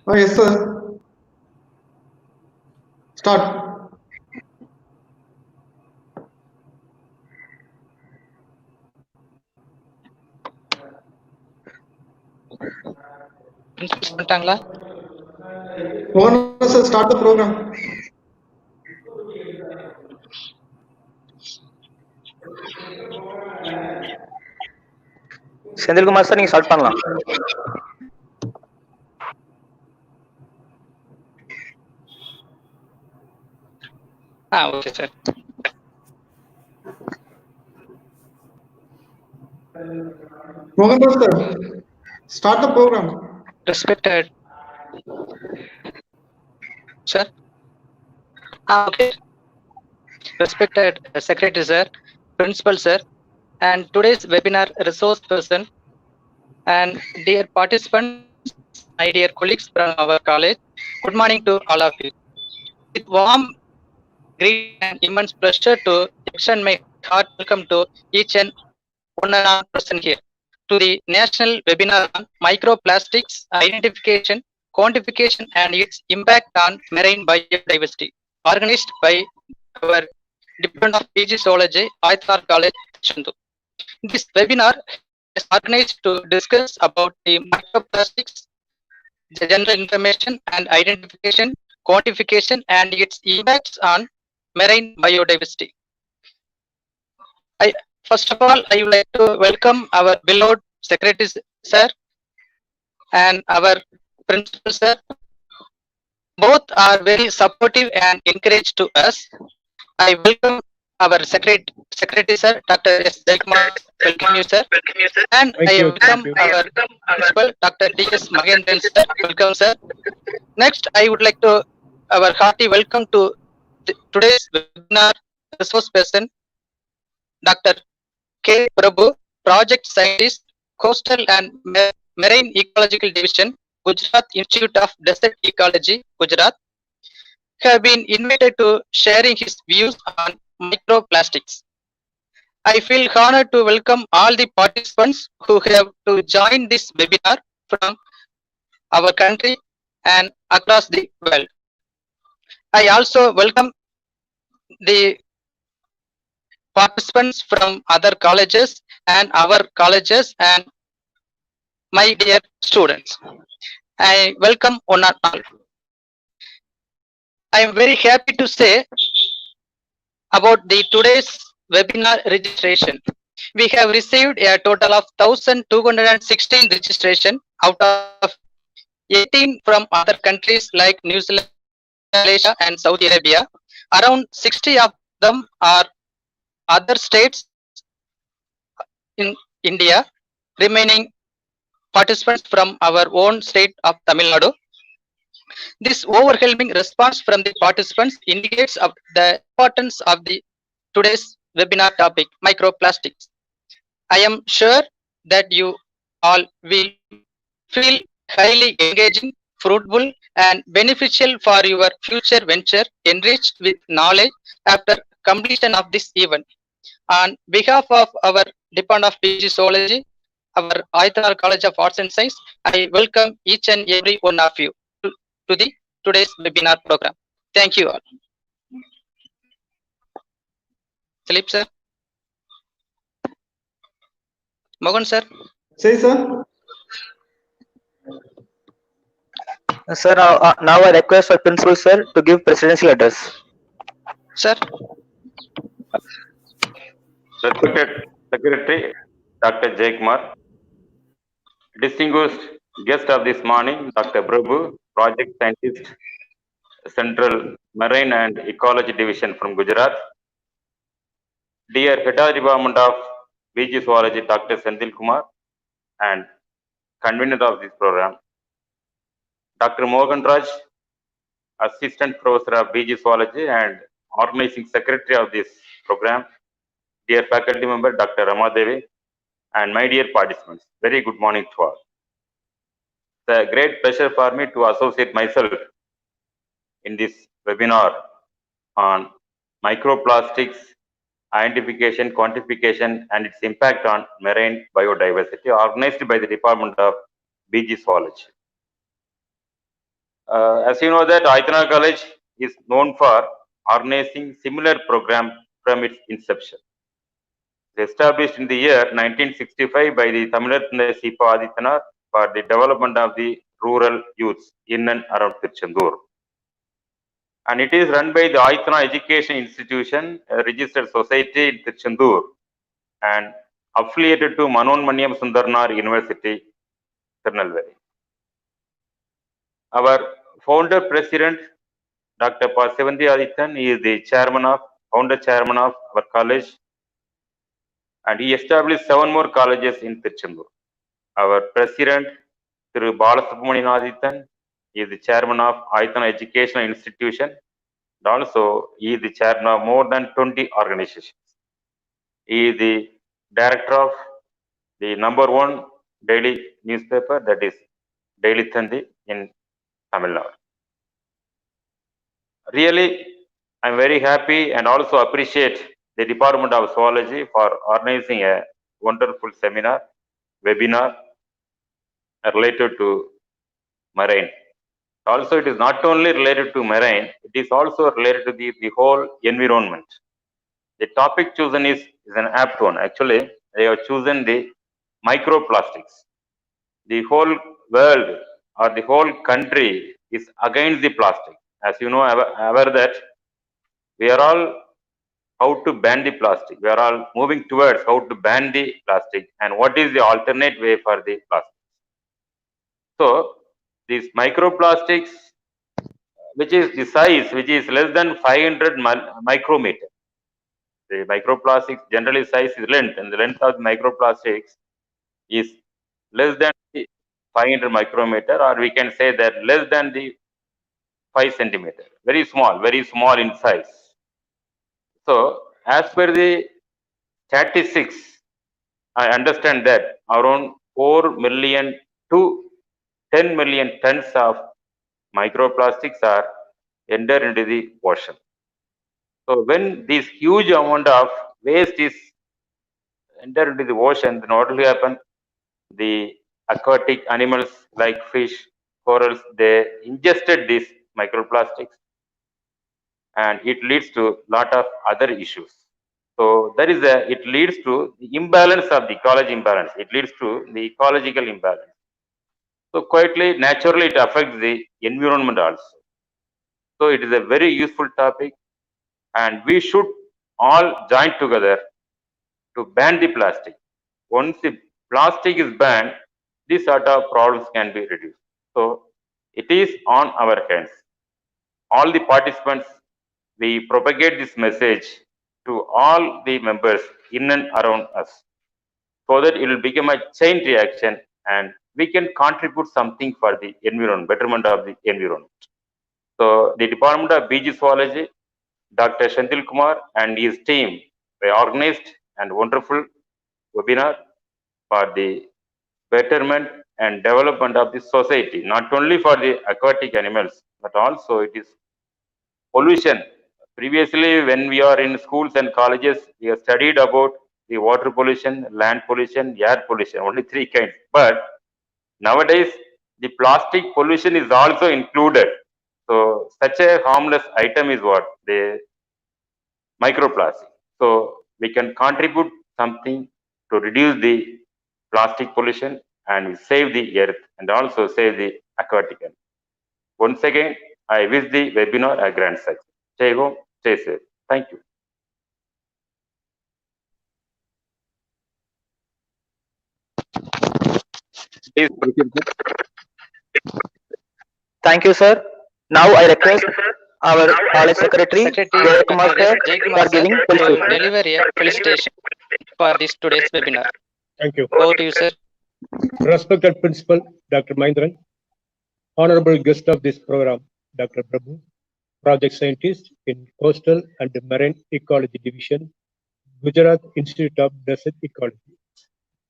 Oh, yes, sir. Start. Principals பண்ணிட்டாங்களா? Mohan Raj, sir, start the program. Senthilkumar sir நீங்க start பண்ணலாம். Okay sir. Mohan Raj, sir, start the program. Respected sir. Okay. Respected Secretary sir, Principal sir, and today's webinar resource person, and dear participants, my dear colleagues from our college, good morning to all of you. With warm greeting and immense pleasure to extend my heart welcome to each and one person here to the national webinar on microplastics identification, quantification, and its impact on marine biodiversity, organized by our Department of PG Zoology, Aythar College, Chandu. This webinar is organized to discuss about the microplastics, the general information and identification, quantification, and its impacts on marine biodiversity. First of all, I would like to welcome our beloved Secretary sir and our Principal sir. Both are very supportive and encouraged to us. I welcome our Secretary sir, Dr. S. Delkumar. Welcome you, sir. And I welcome our Principal, Dr. D.S. Mahendran sir. Welcome, sir. Next, I would like to our hearty welcome to today's webinar resource person, Dr. K. Prabhu, Project Scientist, Coastal and Marine Ecological Division, Gujarat Institute of Desert Ecology, Gujarat, have been invited to sharing his views on microplastics. I feel honored to welcome all the participants who have to join this webinar from our country and across the world. I also welcome the participants from other colleges and our colleges and my dear students. I welcome one and all. I am very happy to say about the today's webinar registration. We have received a total of 1,216 registration out of 18 from other countries like New Zealand, Malaysia, and Saudi Arabia. Around 60 of them are other states in India, remaining participants from our own state of Tamil Nadu. This overwhelming response from the participants indicates of the importance of the today's webinar topic, microplastics. I am sure that you all will feel highly engaging, fruitful, and beneficial for your future venture, enriched with knowledge after completion of this event. On behalf of our Department of PG Zoology, our Aythar College of Arts and Science, I welcome each and every one of you to the today's webinar program. Thank you all. M.Dhilip sir. Mohan sir. Say, sir. Sir, now I request our principal sir to give presidential address. Sir. Respected Secretary Dr. J. Kumar, distinguished guest of this morning, Dr. Prabhu, Project Scientist, Central Marine and Ecology Division from Gujarat, dear Head of Department of BG Zoology, Dr. Senthil Kumar, and convener of this program, Dr. Mohan Raj, Assistant Professor of BG Zoology and Organizing Secretary of this program, dear faculty member Dr. Ramadevi, and my dear participants, very good morning to all. It's a great pleasure for me to associate myself in this webinar on microplastics, identification, quantification, and its impact on marine biodiversity, organized by the Department of BG Zoology. As you know that Aitana College is known for organizing similar program from its inception. Established in the year 1965 by the Tamil Sipa Adityanar for the development of the rural youths in and around Tirchandur. And it is run by the Aitana Education Institution, a registered society in Tirchandur, and affiliated to Manon Maniam Sundarnar University, Tirunelveli. Our founder president, Dr. Pasivandi Adityan, is the founder chairman of our college, and he established 7 more colleges in Tirchandur. Our president, Thiru Balasubramanian Adityan, is the chairman of Aitana Educational Institution, and also he is the chairman of more than 20 organizations. He is the director of the #1 daily newspaper, that is Daily Thandi in Tamil Nadu. Really, I'm very happy and also appreciate the Department of Zoology for organizing a wonderful seminar, webinar related to marine. Also, it is not only related to marine, it is also related to the whole environment. The topic chosen is an apt one. Actually, they have chosen the microplastics. The whole world or the whole country is against the plastic. As you know, aware that we are all how to ban the plastic. We are all moving towards how to ban the plastic and what is the alternate way for the plastic. So these microplastics, which is the size, which is less than 500 micrometer. The microplastics generally size is length, and the length of the microplastics is less than the 500 micrometer, or we can say that less than the 5 centimeter. Very small in size. So as per the statistics, I understand that around 4 million to 10 million tons of microplastics are entered into the ocean. So when this huge amount of waste is entered into the ocean, then what will happen? The aquatic animals like fish, corals, they ingested these microplastics, and it leads to lot of other issues. So it leads to the imbalance of the ecology imbalance. It leads to the ecological imbalance. So quietly, naturally, it affects the environment also. So it is a very useful topic, and we should all join together to ban the plastic. Once the plastic is banned, these sort of problems can be reduced. So it is on our hands. All the participants, we propagate this message to all the members in and around us, so that it will become a chain reaction and we can contribute something for the environment, betterment of the environment. So the Department of BG Zoology, Dr. Shantil Kumar and his team, they organized and wonderful webinar for the betterment and development of the society, not only for the aquatic animals, but also it is pollution. Previously, when we are in schools and colleges, we have studied about the water pollution, land pollution, air pollution, only 3 kinds. But nowadays, the plastic pollution is also included. So such a harmless item is what? The microplastic. So we can contribute something to reduce the plastic pollution and save the earth and also save the aquatic animals. Once again, I wish the webinar a grand success. Stay home, stay safe. Thank you. Please proceed. Thank you, sir. Now I request our college secretary, Secretary Kumar Dr. sir, Jayakumar for sir giving to felicitation. deliver a felicitation for this today's webinar. Thank you. Over to you, sir. Respected Principal Dr. Mahindran, Honorable guest of this program, Dr. Prabhu, Project Scientist in Coastal and Marine Ecology Division, Gujarat Institute of Desert Ecology.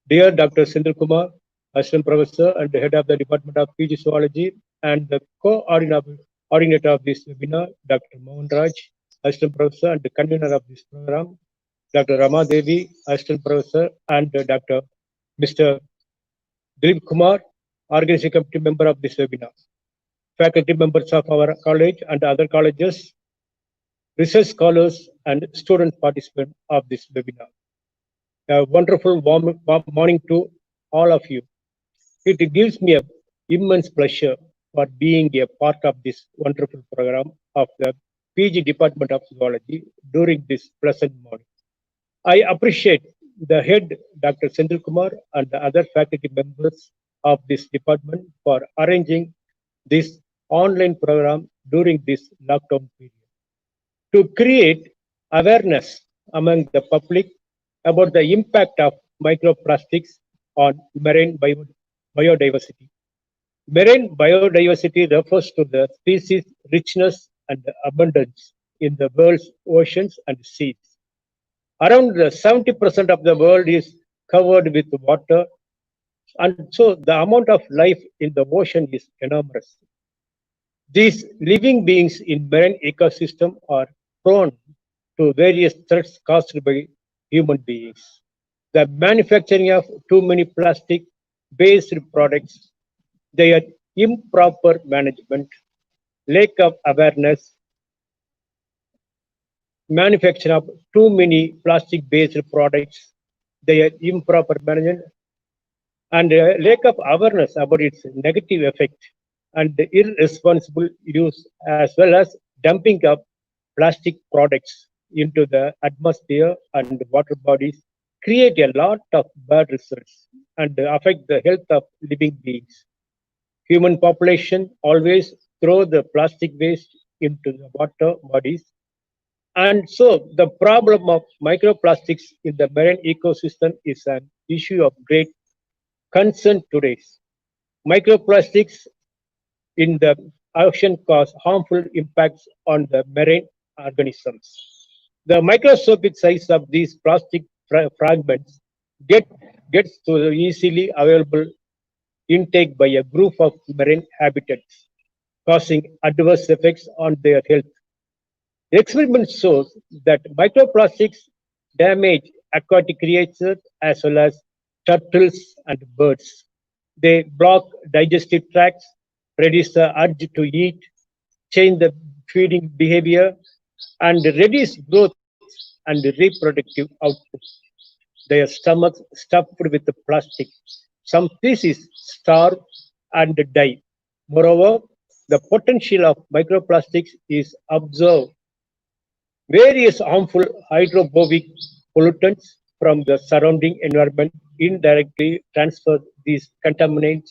Dear Dr. Sindhu Kumar, Assistant Professor and Head of the Department of PG Zoology, and the coordinator of this webinar, Dr. Mohan Raj, Assistant Professor and Convener of this program, Dr. Rama Devi, Assistant Professor, and Dr. Mr. M.Dhilip Kumar, Organizing Committee member of this webinar. faculty members of our college and other colleges, research scholars, and student participants of this webinar. A wonderful warm morning to all of you. It gives me an immense pleasure for being a part of this wonderful program of the PG Department of Zoology during this pleasant morning. I appreciate the head, Dr. Sendil Kumar, and the other faculty members of this department for arranging this online program during this lockdown period to create awareness among the public about the impact of microplastics on marine biodiversity. Marine biodiversity refers to the species richness and abundance in the world's oceans and seas. Around 70% of the world is covered with water, and so the amount of life in the ocean is enormous. These living beings in marine ecosystem are prone to various threats caused by human beings. The manufacturing of too many plastic-based products, their improper management, lack of awareness, manufacture of too many plastic-based products, their improper management, and lack of awareness about its negative effect and the irresponsible use, as well as dumping of plastic products into the atmosphere and water bodies, create a lot of bad results and affect the health of living beings. Human population always throw the plastic waste into the water bodies. And so the problem of microplastics in the marine ecosystem is an issue of great concern today. Microplastics in the ocean cause harmful impacts on the marine organisms. The microscopic size of these plastic fragments gets to the easily available intake by a group of marine habitats, causing adverse effects on their health. The experiment shows that microplastics damage aquatic creatures as well as turtles and birds. They block digestive tracts, reduce the urge to eat, change the feeding behavior, and reduce growth and reproductive output. Their stomachs stuffed with the plastic. Some species starve and die. Moreover, the potential of microplastics is observed. Various harmful hydrophobic pollutants from the surrounding environment indirectly transfer these contaminants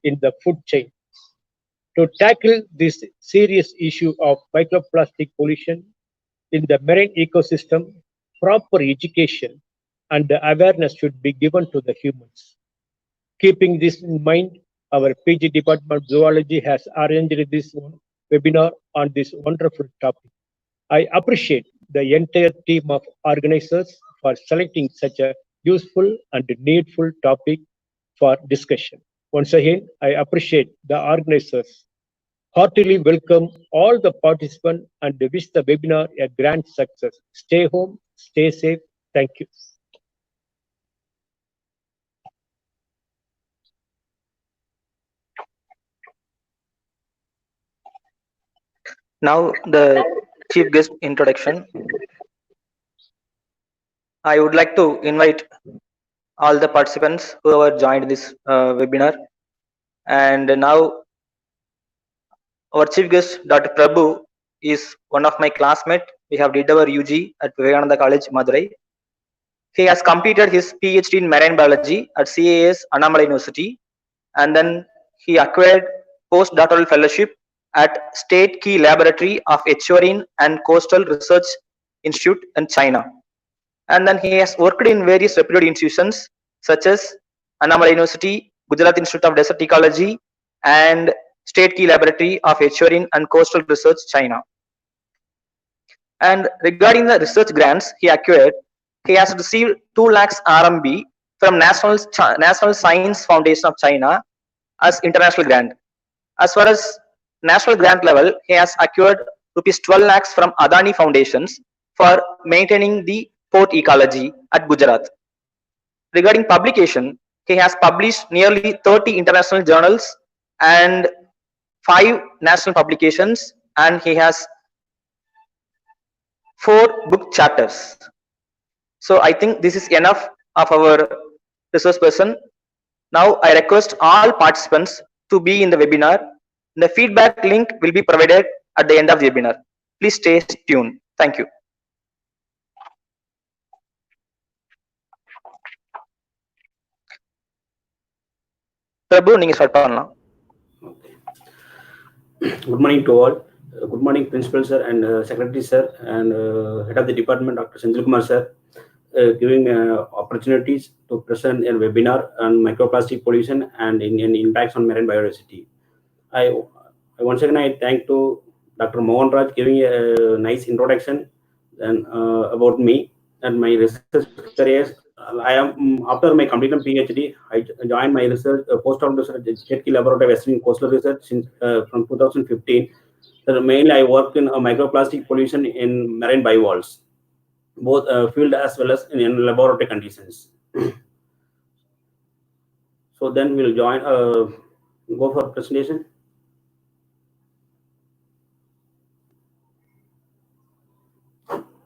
in the food chain. To tackle this serious issue of microplastic pollution in the marine ecosystem, proper education and awareness should be given to the humans. Keeping this in mind, our PG Department of Zoology has arranged this webinar on this wonderful topic. I appreciate the entire team of organizers for selecting such a useful and needful topic for discussion. Once again, I appreciate the organizers. Heartily welcome all the participants and wish the webinar a grand success. Stay home, stay safe. Thank you. Now the chief guest introduction. I would like to invite all the participants who have joined this webinar. And now our chief guest, Dr. Prabhu, is one of my classmates. We have did our UG at Vivekananda College, Madurai. He has completed his PhD in marine biology at CAS Annamalai University, and then he acquired postdoctoral fellowship at State Key Laboratory of Estuarine and Coastal Research Institute in China. And then he has worked in various reputed institutions such as Annamalai University, Gujarat Institute of Desert Ecology, and State Key Laboratory of Estuarine and Coastal Research, China. And regarding the research grants he acquired, he has received 2 lakhs RMB from National Science Foundation of China as international grant. As far as national grant level, he has acquired rupees 12 lakhs from Adani Foundations for maintaining the port ecology at Gujarat. Regarding publication, he has published nearly 30 international journals and 5 national publications, and he has 4 book chapters. So I think this is enough of our resource person. Now I request all participants to be in the webinar. The feedback link will be provided at the end of the webinar. Please stay tuned. Thank you. Prabhu, நீங்க start பண்ணலாம். Good morning to all. Good morning, Principal Sir and Secretary Sir and Head of the Department, Dr. Senthil Kumar Sir, giving opportunities to present a webinar on microplastic pollution and in impacts on marine biodiversity. Once again I thank to Dr. Mohan Raj giving a nice introduction and about me and my research careers. I am after my completed PhD, I joined my research postdoctoral research at State Laboratory of Western Coastal Research since from 2015. So mainly I worked in microplastic pollution in marine bivalves, both field as well as in laboratory conditions. So then we'll join go for presentation.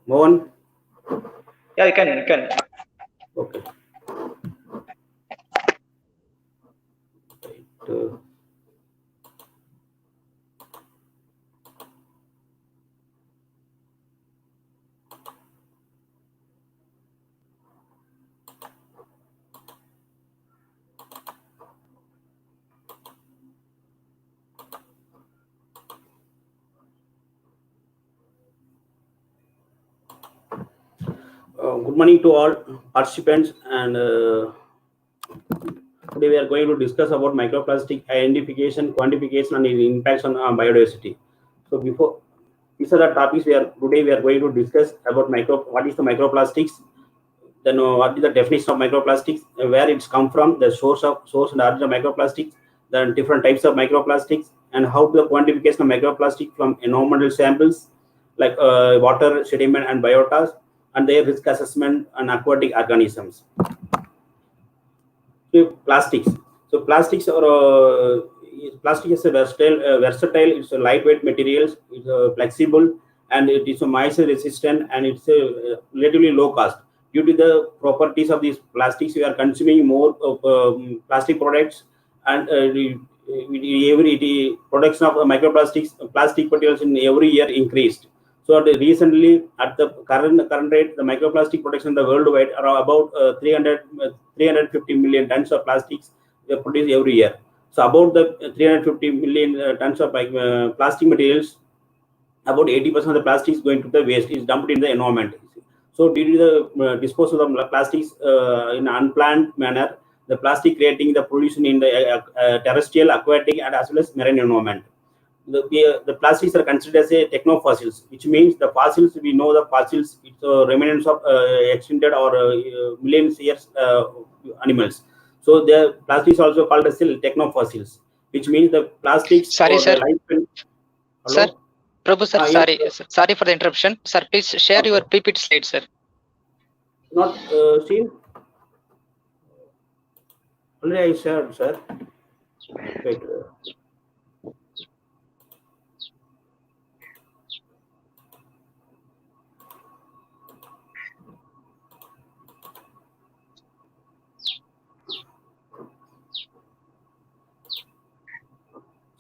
Mohan? Yeah, you can. Okay. Good morning to all participants, and today we are going to discuss about microplastic identification, quantification, and its impacts on biodiversity. So before these are the topics today we are going to discuss about what is the microplastics, then what is the definition of microplastics, where it's come from, the source and origin of microplastics, then different types of microplastics, and how the quantification of microplastic from environmental samples like water, sediment, and biotas, and their risk assessment and aquatic organisms. So plastics. So plastics are plastic is a versatile. It's a lightweight materials. It's flexible, and it is moisture resistant, and it's relatively low cost. Due to the properties of these plastics, we are consuming more plastic products, and every production of microplastics, plastic materials in every year increased. So recently, at the current rate, the microplastic production in the worldwide are about 350 million tons of plastics produced every year. So about the 350 million tons of plastic materials, about 80% of the plastics going to the waste is dumped in the environment. So due to the disposal of plastics in an unplanned manner, the plastic creating the pollution in the terrestrial, aquatic, and as well as marine environment. The plastics are considered as a techno fossils, which means the fossils, we know the fossils, it's remnants of extincted or millions years animals. So the plastics also called as techno fossils, which means the plastics. Sorry, sir. Sir, Prabhu sir, sorry for the interruption. Sir, please share your PPT slide, sir. Not seen? Already I shared, sir. Wait.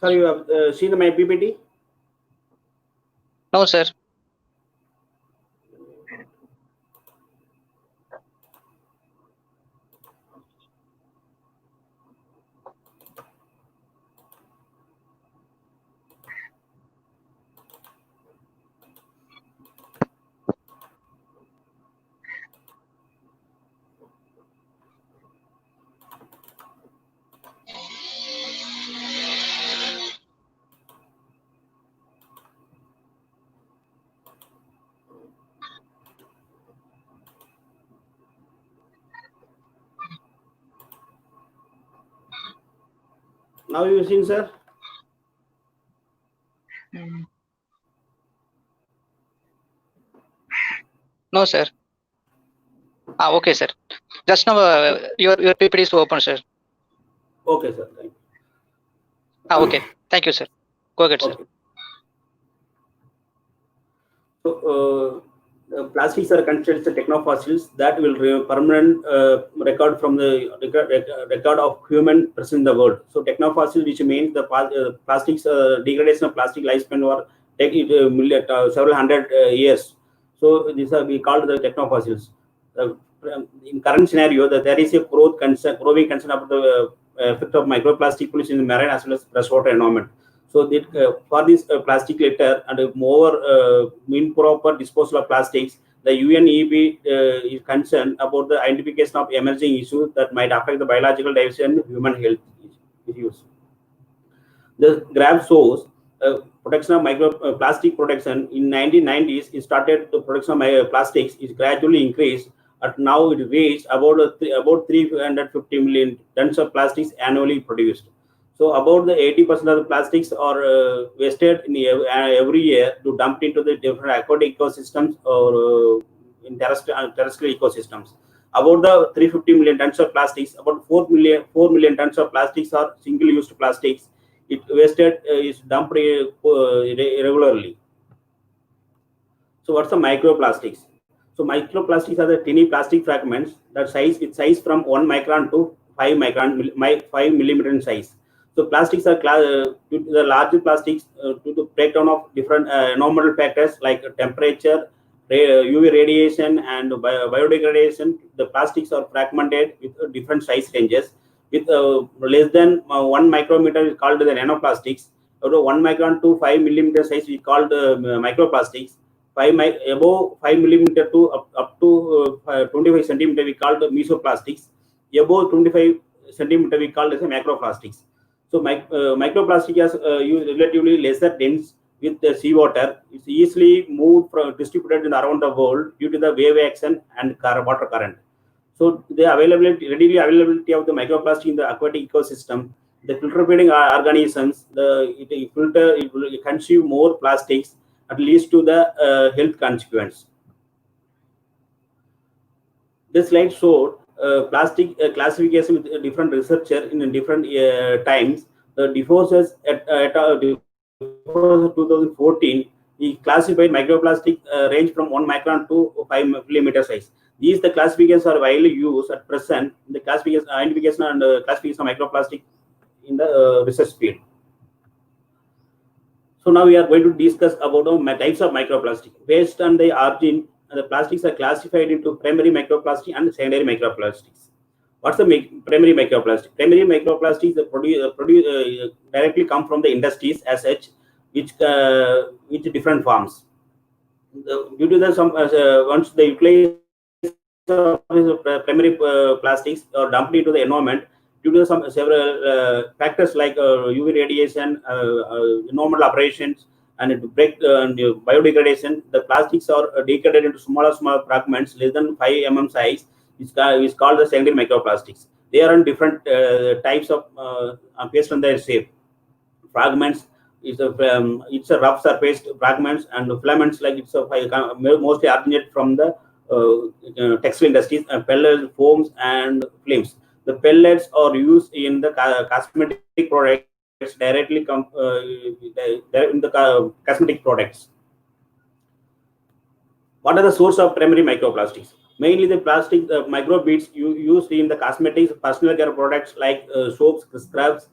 Sir, you have seen my PPT? No, sir. Now you seen, sir? No, sir. Okay, sir. Just now your PPT is open, sir. Okay, sir. Thank you. Okay. Thank you, sir. Go ahead, sir. Okay. So, plastics are considered as techno fossils that will permanent record from the record of human presence in the world. So, techno fossil, which means the plastics degradation of plastic lifespan or take it several hundred years. So, these are we called the techno fossils. In current scenario, that there is a growing concern about the effect of microplastic pollution in the marine as well as freshwater environment. So that for this plastic litter and more improper disposal of plastics, the UNEP is concerned about the identification of emerging issues that might affect the biological diversity and human health issues. The graph shows protection of microplastic protection. In 1990s, it started the production of plastics is gradually increased. And now it reached about 350 million tons of plastics annually produced. So about the 80% of the plastics are wasted in every year to dumped into the different aquatic ecosystems or in terrestrial ecosystems. About the 350 million tons of plastics, about 4 million tons of plastics are single-use plastics. It wasted is dumped irregularly. So what's the microplastics? So microplastics are the tiny plastic fragments that size from 1 micron to 5 millimeter in size. So plastics are due to the larger plastics due to breakdown of different normal factors like temperature, UV radiation, and biodegradation. The plastics are fragmented with different size ranges. With less than 1 micrometer is called the nanoplastics. About 1 micron to 5 millimeter size is called microplastics. Above 5 millimeter to up to 25 centimeter we call the mesoplastics. Above 25 centimeter we call as a macroplastics. So microplastic is relatively lesser dense with the seawater. It's easily moved distributed around the world due to the wave action and water current. So the readily availability of the microplastic in the aquatic ecosystem, the filter feeding organisms, it will consume more plastics, at least to the health consequence. This slide showed plastic classification with different researcher in different times. The Defoss's at 2014, he classified microplastic range from 1 micron to 5 millimeter size. These the classifications are widely used at present. The identification and classification of microplastic in the research field. So now we are going to discuss about the types of microplastic. Based on the origin, the plastics are classified into primary microplastic and secondary microplastics. What's the primary microplastic? Primary microplastics directly come from the industries as such, which different forms. Due to the once the utilization of primary plastics are dumped into the environment, due to several factors like UV radiation, normal operations, and biodegradation, the plastics are degraded into smaller fragments less than 5 mm size. It's called the secondary microplastics. They are in different types of based on their shape. Fragments it's a rough surface fragments, and filaments like mostly originate from the textile industries, pellets, foams, and films. The pellets are used in the cosmetic products directly in the cosmetic products. What are the source of primary microplastics? Mainly the plastic microbeads used in the cosmetics, personal care products like soaps, scrubs,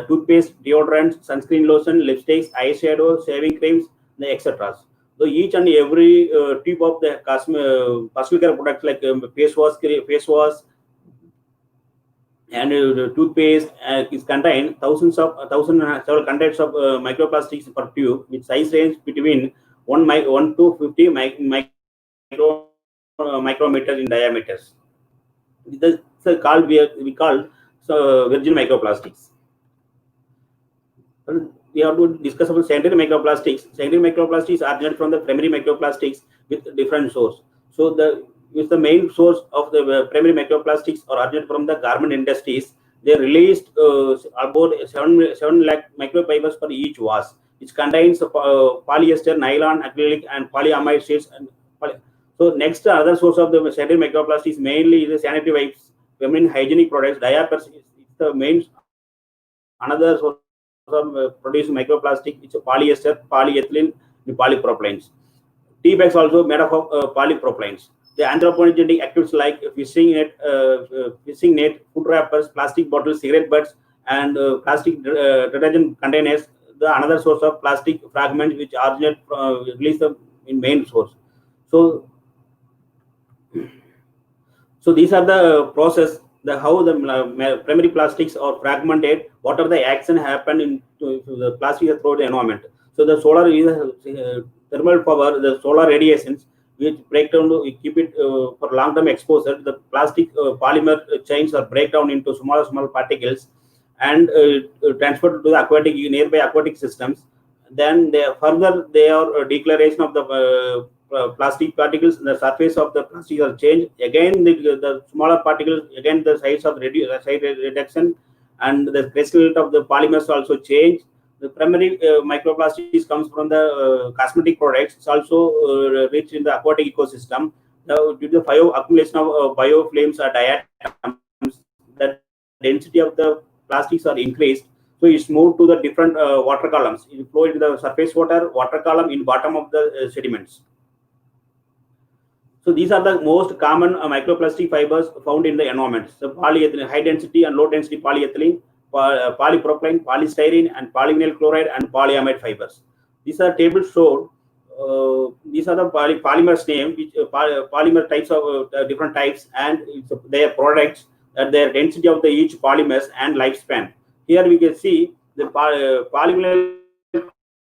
toothpaste, deodorants, sunscreen lotion, lipsticks, eyeshadow, shaving creams, etc. So each and every tube of the personal care products like face wash, and toothpaste is contain several contents of microplastics per tube, with size range between 1 to 50 micrometers in diameters. This is called we call virgin microplastics. We have to discuss about secondary microplastics. Secondary microplastics are generated from the primary microplastics with different source. So the main source of the primary microplastics are originated from the garment industries. They released about 7 lakh microfibers per each wash, which contains polyester, nylon, acrylic, and polyamide sheets. So next, other source of the secondary microplastics mainly is the sanitary wipes, feminine hygienic products, diapers. It's the main another source of produce microplastic, which is polyester, polyethylene, and polypropylenes. Tea bags also made up of polypropylenes. The anthropogenic activities like fishing net, food wrappers, plastic bottles, cigarette butts, and plastic detergent containers, the another source of plastic fragments which originate release in main source. So these are the process, how the primary plastics are fragmented, what are the action happen in the plastic throughout the environment. So the solar is thermal power, the solar radiations which break down, we keep it for long term exposure. The plastic polymer chains are break down into small particles and transferred to the aquatic nearby aquatic systems. Then they are declaration of the plastic particles in the surface of the plastic are changed. Again, the smaller particles, again the size of reduction, and the crystal of the polymers also change. The primary microplastics comes from the cosmetic products. It's also rich in the aquatic ecosystem. Due to the accumulation of biofilms or diatoms, the density of the plastics are increased. So it's moved to the different water columns. It flow into the surface water column in bottom of the sediments. So these are the most common microplastic fibers found in the environment. So polyethylene, high density and low density polyethylene, polypropylene, polystyrene, and polyvinyl chloride and polyamide fibers. These are tables showed. These are the polymers name, which polymer types of different types, and their products, their density of the each polymers and lifespan. Here we can see the polyvinyl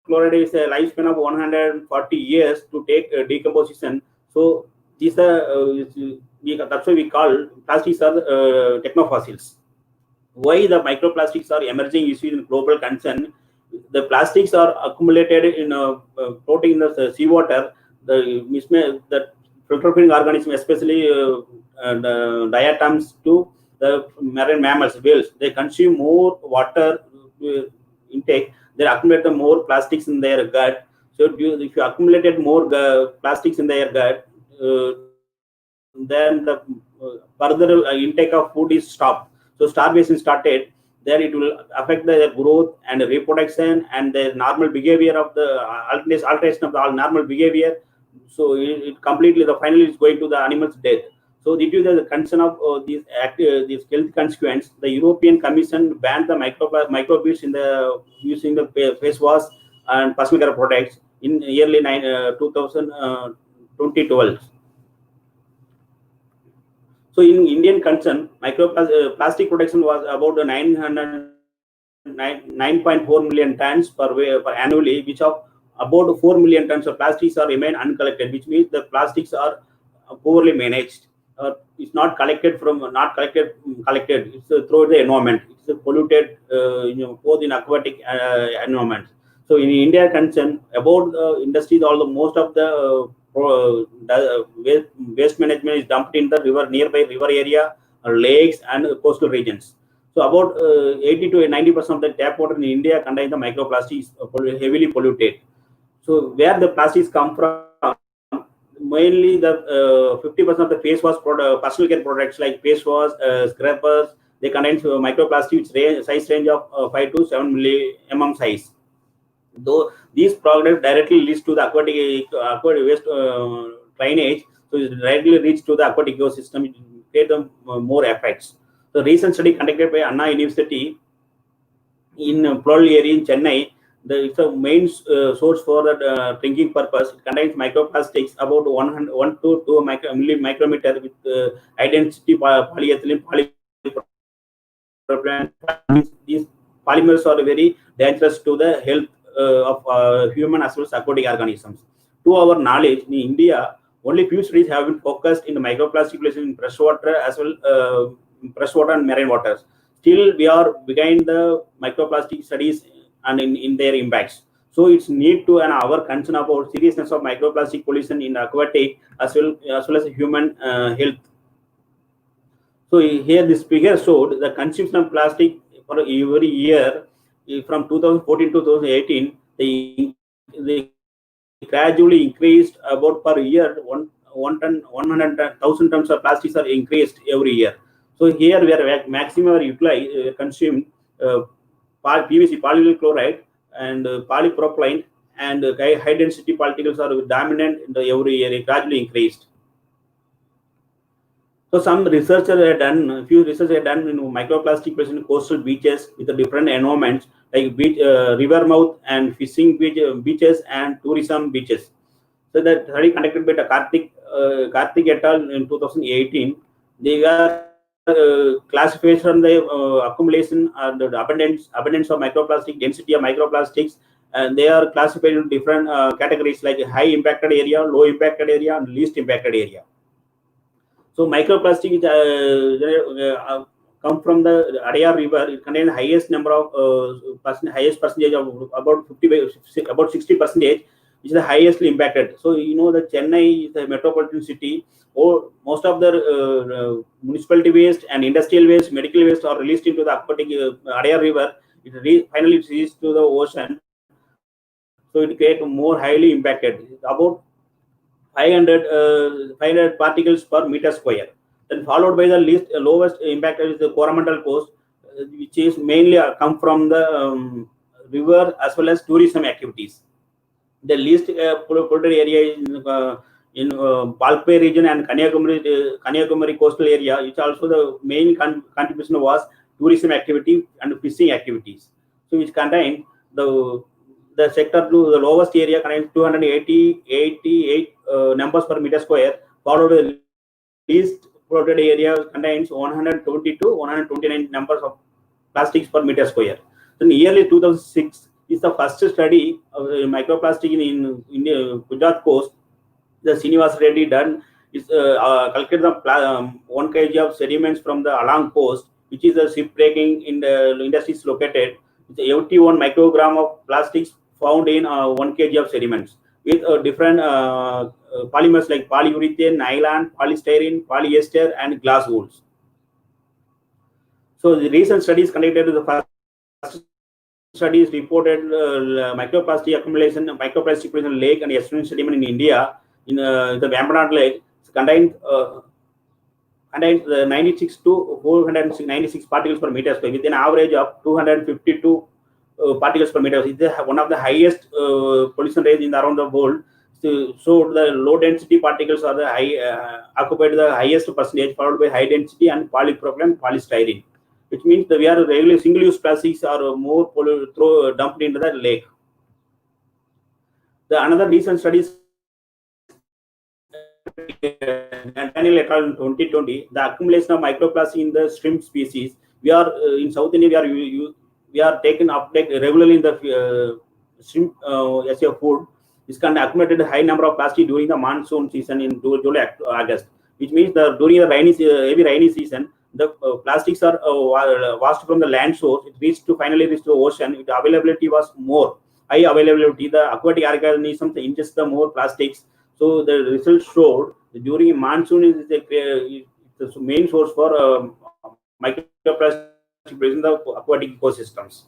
chloride is a lifespan of 140 years to take decomposition. So these are that's why we call plastics are techno fossils. Why the microplastics are emerging issues in global concern? The plastics are accumulated in floating in the seawater. The filtration organisms, especially diatoms to the marine mammals, whales, they consume more water intake. They accumulate more plastics in their gut. So if you accumulated more plastics in their gut, then the further intake of food is stopped. So starvation started. Then it will affect their growth and reproduction and their normal behavior of the alteration of the normal behavior. So it completely, the finally is going to the animal's death. So due to the concern of these health consequence, the European Commission banned the microbeads in the using the face wash and personal care products in early 2012. So in Indian concern, microplastic production was about 9.4 million tons per annually, which of about 4 million tons of plastics are remain uncollected, which means the plastics are poorly managed. It's not collected. It's through the environment. It's polluted, both in aquatic environment. So in India concern, about industries, although most of the waste management is dumped in the nearby river area, lakes, and coastal regions. So about 80 to 90% of the tap water in India contains the microplastics, heavily polluted. So where the plastics come from? Mainly the 50% of the face wash personal care products like face wash, scrapers, they contain microplastics size range of 5 to 7 mm size. Though these products directly leads to the aquatic waste drainage, so it directly reach to the aquatic ecosystem, it create more effects. The recent study conducted by Anna University in Plural area in Chennai, it's a main source for the drinking purpose. It contains microplastics about 1 to 2 micrometer with high density polyethylene, polypropylene. These polymers are very dangerous to the health of human as well as aquatic organisms. To our knowledge, in India, only few studies have been focused in the microplastic accumulation in freshwater as well freshwater and marine waters. Still, we are behind the microplastic studies and in their impacts. So it's need to and our concern about seriousness of microplastic pollution in aquatic as well as human health. So here this figure showed the consumption of plastic for every year from 2014 to 2018. They gradually increased about per year 100,000 tons of plastics are increased every year. So here we are maximum consumed PVC, polyvinyl chloride, and polypropylene, and high density particles are dominant in the every year, gradually increased. So some researchers have done, a few researchers have done in microplastic present in coastal beaches with the different environments like beach, river mouth and fishing beaches and tourism beaches. So that study conducted by the Karthik et al. In 2018. They are classified from the accumulation and the abundance of microplastic, density of microplastics, and they are classified in different categories like high impacted area, low impacted area, and least impacted area. So microplastic come from the Adayar River. It contains the highest number of highest percentage of about 60%, which is the highest impacted. So you know that Chennai is a metropolitan city. Or most of the municipality waste and industrial waste, medical waste are released into the aquatic Adayar River. It finally reaches to the ocean. So it creates more highly impacted. About 500 particles per meter square. Then followed by the lowest impact is the Coromandel coast, which is mainly come from the river as well as tourism activities. The least polluted area is in Balpay region and Kanyakumari coastal area, which also the main contribution was tourism activity and fishing activities. So which contain the sector to the lowest area contains 288 numbers per meter square, followed by the least polluted area contains 120 to 129 numbers of plastics per meter square. In yearly 2006 is the first study of microplastic in India, Gujarat coast. The Srinivas Reddy done is calculated the 1 kg of sediments from the Alang coast, which is a ship breaking in the industries located. It's 81 microgram of plastics found in 1 kg of sediments with different polymers like polyurethane, nylon, polystyrene, polyester, and glass wools. So the recent studies conducted to the first studies reported microplastic accumulation, microplastic protection lake and estuarine sediment in India in the Vambanad lake contains 96 to 496 particles per meter square with an average of 252 particles per meter. It is one of the highest pollution rates in around the world. So the low density particles are the occupied the highest percentage, followed by high density and polypropylene, polystyrene, which means that we are regular single-use plastics are more dumped into the lake. The another recent studies Daniel et al. In 2020, the accumulation of microplastic in the shrimp species. We are in South India. We are taking uptake regularly in the shrimp as a food. This can accumulate a high number of plastic during the monsoon season in July, August, which means that during the heavy rainy season, the plastics are washed from the land source. It finally reached the ocean. The availability was more high availability. The aquatic organisms ingest the more plastics. So the results showed that during monsoon is the main source for microplastic present in the aquatic ecosystems.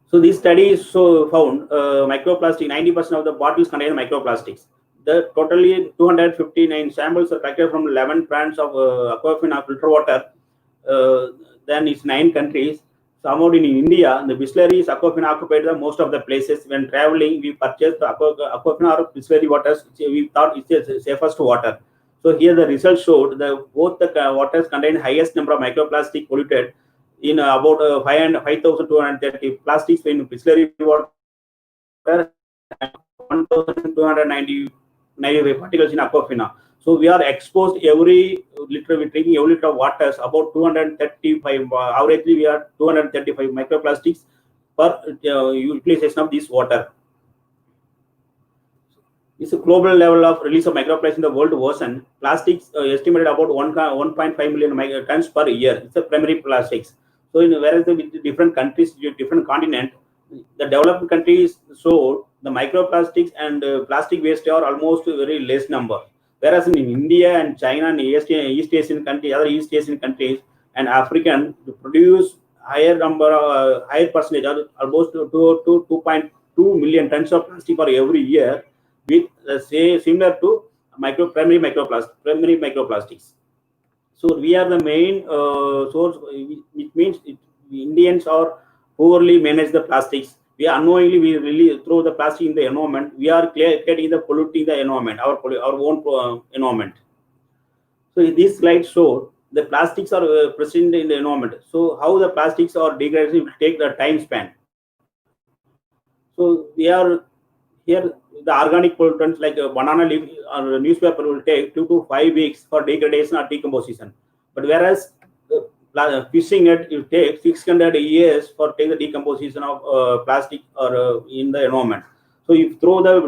So these studies found microplastic. 90% of the bottles contain microplastics. The totally 259 samples are collected from 11 plants of Aquafina filter water. Then it's 9 countries. Somehow in India, the Bisleris Aquafina occupied the most of the places. When traveling, we purchased the Aquafina or Bisleri waters. We thought it's the safest water. So here the results showed that both the waters contain highest number of microplastic polluted in about 5,230 plastics in Bisleri water and 1,295 particles in Aquafina. So we are exposed every liter, we're drinking every liter of water, about 235, averagely we are 235 microplastics per utilization of this water. It's a global level of release of microplastics in the world ocean. Plastics estimated about 1.5 million tons per year. It's a primary plastics. So whereas with different countries, different continent, the developed countries show the microplastics and plastic waste are almost a very less number. Whereas in India and China and East Asian countries, other East Asian countries and African produce higher number, higher percentage, almost 2.2 million tons of plastic for every year, with say similar to primary microplastics. So we are the main source, which means Indians are poorly manage the plastics. We unknowingly we really throw the plastic in the environment. We are creating the polluting the environment, our own environment. So this slide show the plastics are present in the environment. So how the plastics are degraded will take the time span. So we are here the organic pollutants like banana leaf or newspaper will take 2 to 5 weeks for degradation or decomposition. But whereas fishing net it takes 600 years for take the decomposition of plastic or in the environment. So if throw the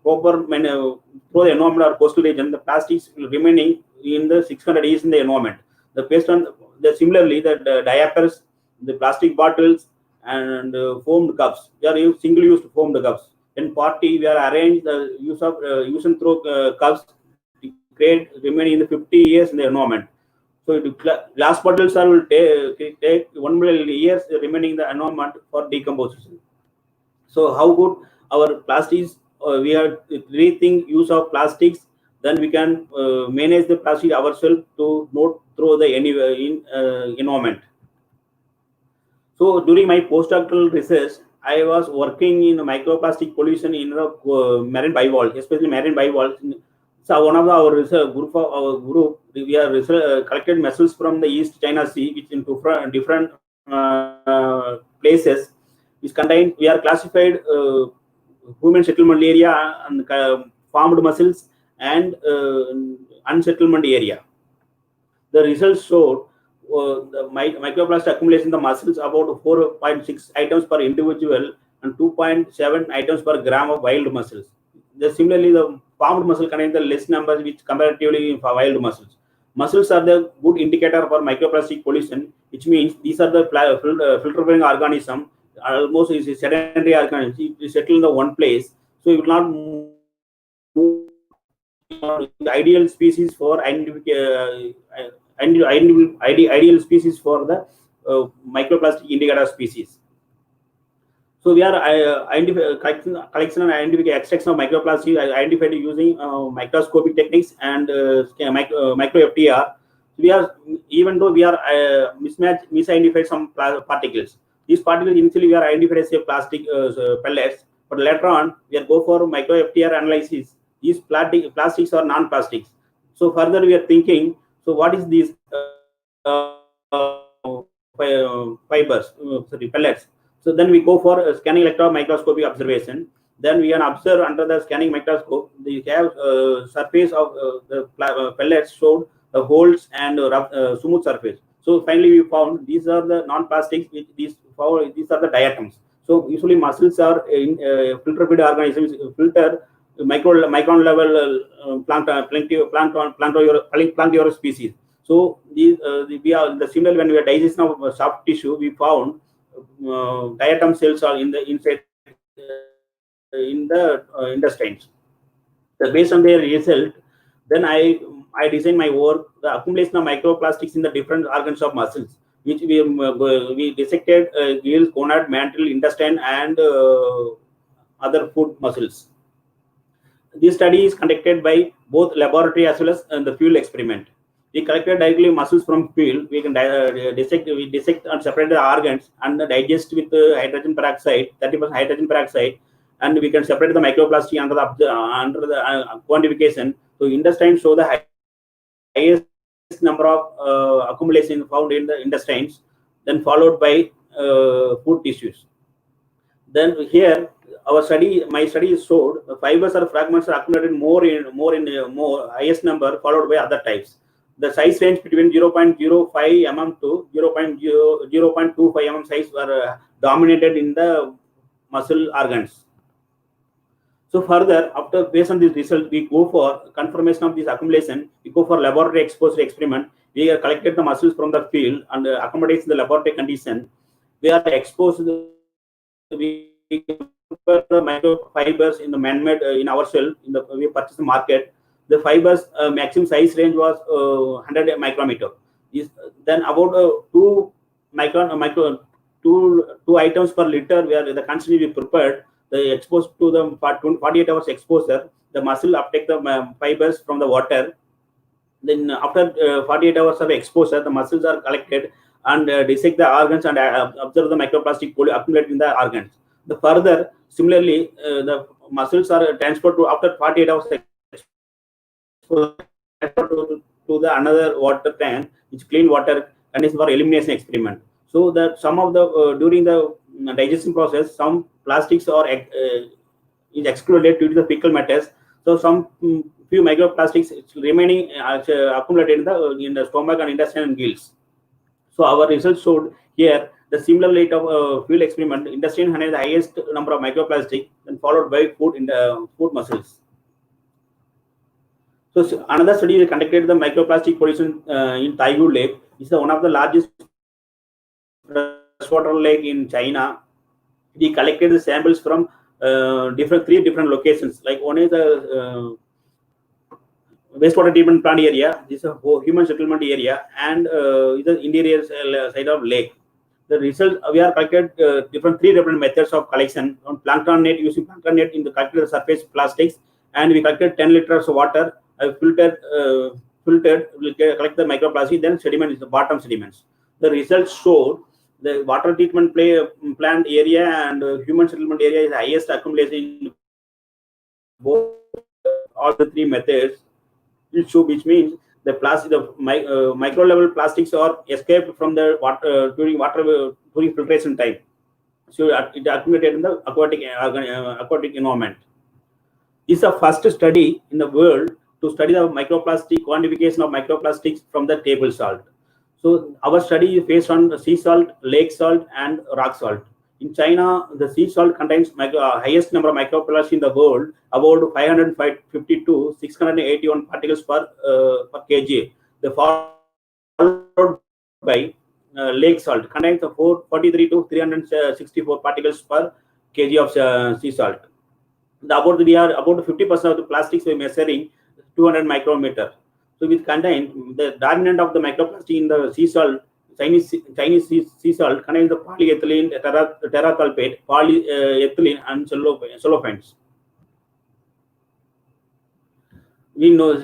proper through the environment or coastal region, the plastics will remaining in the 600 years in the environment. The based on the similarly the diapers, the plastic bottles and foamed cups. We are single use foamed cups. In party, we are arranged the use of use and throw cups to create remaining in the 50 years in the environment. So glass bottles are will take 1 million years remaining in the environment for decomposition. So how good our plastics? We are rethink use of plastics. Then we can manage the plastic ourselves to not throw the anywhere in environment. So during my postdoctoral research, I was working in microplastic pollution in the marine bivalves, especially marine bivalves. So one of our research group of our group, we are collected mussels from the East China Sea, which in different places, which contain. We are classified human settlement area and farmed mussels and unsettlement area. The results showed the microplastic accumulation in the mussels about 4.6 items per individual and 2.7 items per gram of wild mussels. Similarly, the farmed mussel contain the less numbers which comparatively for wild mussels. Mussels are the good indicator for microplastic pollution, which means these are the filtering organism. Almost is a sedentary organism. It settle in the one place, so it will not move. Ideal species for ideal species for the microplastic indicator species. So we are collection and identification extraction of microplastic identified using microscopic techniques and micro FTR. We are even though we are misidentified some particles. These particles initially we are identified as plastic pellets, but later on we are go for micro FTR analysis. These plastics are non-plastics. So further we are thinking. So what is these fibers? Sorry, pellets. So then we go for scanning electron microscopic observation. Then we can observe under the scanning microscope. We have surface of the pellets showed the holes and smooth surface. So finally we found these are the non-plastics. These are the diatoms. So usually mussels are in filter feed organisms filter micron level planktonivorous species. So these we are the similar when we are digestion of soft tissue, we found diatom cells are in the inside in the intestines. So based on their result, then I designed my work the accumulation of microplastics in the different organs of muscles, which we dissected gills, gonad, mantle, intestine, and other food muscles. This study is conducted by both laboratory as well as the field experiment. We collected directly muscles from field. We can dissect and separate the organs and digest with hydrogen peroxide, 30% hydrogen peroxide, and we can separate the microplastic under the quantification. So intestine show the highest number of accumulation found in the intestines, then followed by food tissues. Then here my study showed the fibers or fragments are accumulated more highest number followed by other types. The size range between 0.05 mm to 0.25 mm size were dominated in the muscle organs. So further, after based on this result, we go for confirmation of this accumulation. We go for laboratory exposure experiment. We have collected the muscles from the field and accommodates the laboratory condition. We are exposed to the microfibers in the man-made in our cell. We purchased the market. The fibers maximum size range was 100 micrometer. Then about 2 items per liter where the constantly we prepared. The exposed to the 48 hours exposure, the muscle uptake the fibers from the water. Then after 48 hours of exposure, the muscles are collected and dissect the organs and observe the microplastic accumulate in the organs. The further, similarly, the muscles are transferred to after 48 hours to the another water tank, which clean water conditions for elimination experiment. So that some of the during the digestion process, some plastics are is excluded due to the fecal matters. So some few microplastics remaining accumulated in the stomach and intestine and gills. So our results showed here the similar rate of field experiment. Intestine has the highest number of microplastic, then followed by food in the food muscles. So another study conducted the microplastic pollution in Taigu Lake. It's one of the largest freshwater lake in China. We collected the samples from three different locations. Like one is the wastewater treatment plant area. This is a human settlement area, and is the interior side of lake. The result we are collected three different methods of collection on plankton net, using plankton net in the collected surface plastics, and we collected 10 liters of water. Filtered, will collect the microplastic. Then sediment is the bottom sediments. The results showed the water treatment plant area and human settlement area is highest accumulation in both all the three methods. Which means the micro level plastics are escaped from the water during filtration time. So it accumulated in the aquatic environment. This is the first study in the world to study the microplastic quantification of microplastics from the table salt. So our study is based on sea salt, lake salt, and rock salt. In China, the sea salt contains highest number of microplastics in the world, about 552 to 681 particles per kg. The followed by lake salt contains 443 to 364 particles per kg of sea salt. About 50% of the plastics we're measuring 200 micrometer. So with contain the dominant of the microplastic in the sea salt, Chinese sea salt contains the polyethylene, terephthalate, polyethylene, and cellophanes. We know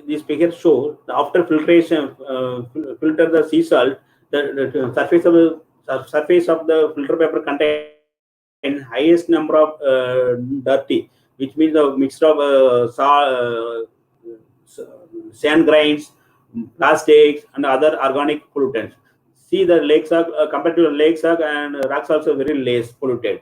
these figures show the after filtration, filter the sea salt, the surface of the filter paper contains highest number of dirty, which means a mixture of sand grains, plastics, and other organic pollutants. See, the lakes are compared to the lakes are and rocks also very less polluted.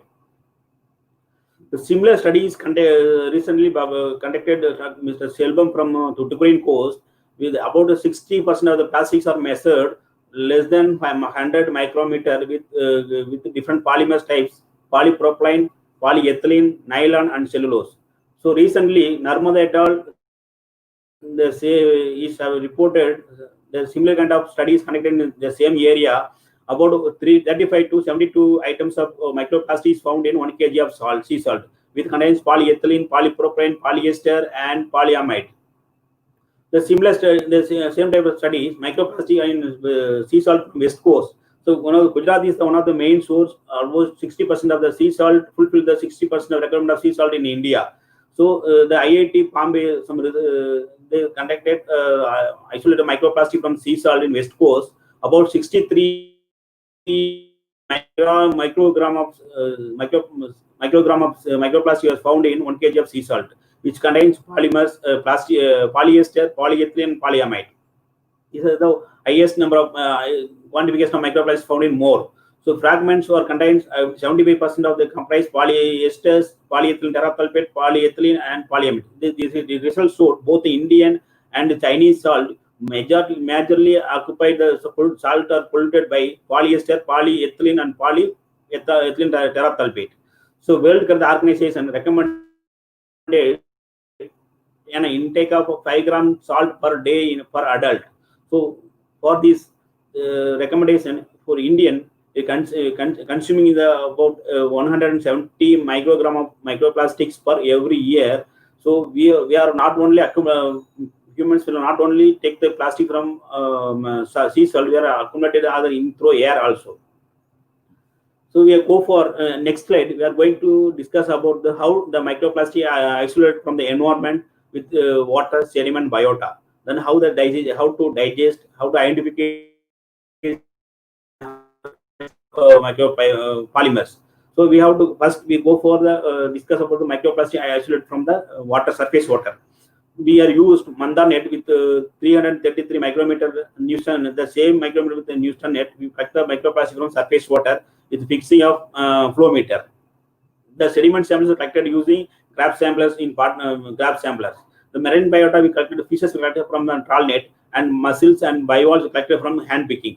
The similar studies recently conducted Mr. Selbam from Tuticorin coast, with about 60% of the plastics are measured less than 100 micrometer with different polymers types: polypropylene, polyethylene, nylon, and cellulose. So recently, Narmada et al. Is reported the similar kind of studies conducted in the same area. About 35 to 72 items of microplastics found in 1 kg of sea salt, which contains polyethylene, polypropylene, polyester, and polyamide. The same type of studies, microplastic in sea salt from West Coast. So Gujarat is one of the main source. Almost 60% of the sea salt fulfill the 60% of requirement of sea salt in India. So the IIT Bombay, they conducted isolated microplastic from sea salt in West Coast. About 63 microgram of microplastic was found in 1 kg of sea salt, which contains polymers, polyester, polyethylene, and polyamide. These are the highest number of quantification of microplastics found in more. So fragments are contains 75% of the comprise polyesters, polyethylene terephthalate, polyethylene, and polyamide. The results showed both the Indian and the Chinese salt majorly occupied the salt are polluted by polyester, polyethylene, and polyethylene terephthalate. So World Health Organization recommended an intake of 5 grams salt per day per adult. So for this recommendation for Indian, consuming about 170 microgram of microplastics per every year. So we are not only humans will not only take the plastic from sea salt, we are accumulated other in through air also. So we go for next slide. We are going to discuss about how the microplastic isolate from the environment with water, sediment, biota. Then how to digest, how to identify polymers. So we have to first we go for the discuss about the microplastic isolate from the water, surface water. We are used Manda net with 333 micrometer Newton, the same micrometer with the Newton net. We collect the microplastic from surface water with fixing of flow meter. The sediment samples are collected using grab samplers in grab samplers. The marine biota we collected fishes collected from the trawl net, and mussels and bivalves collected from hand picking.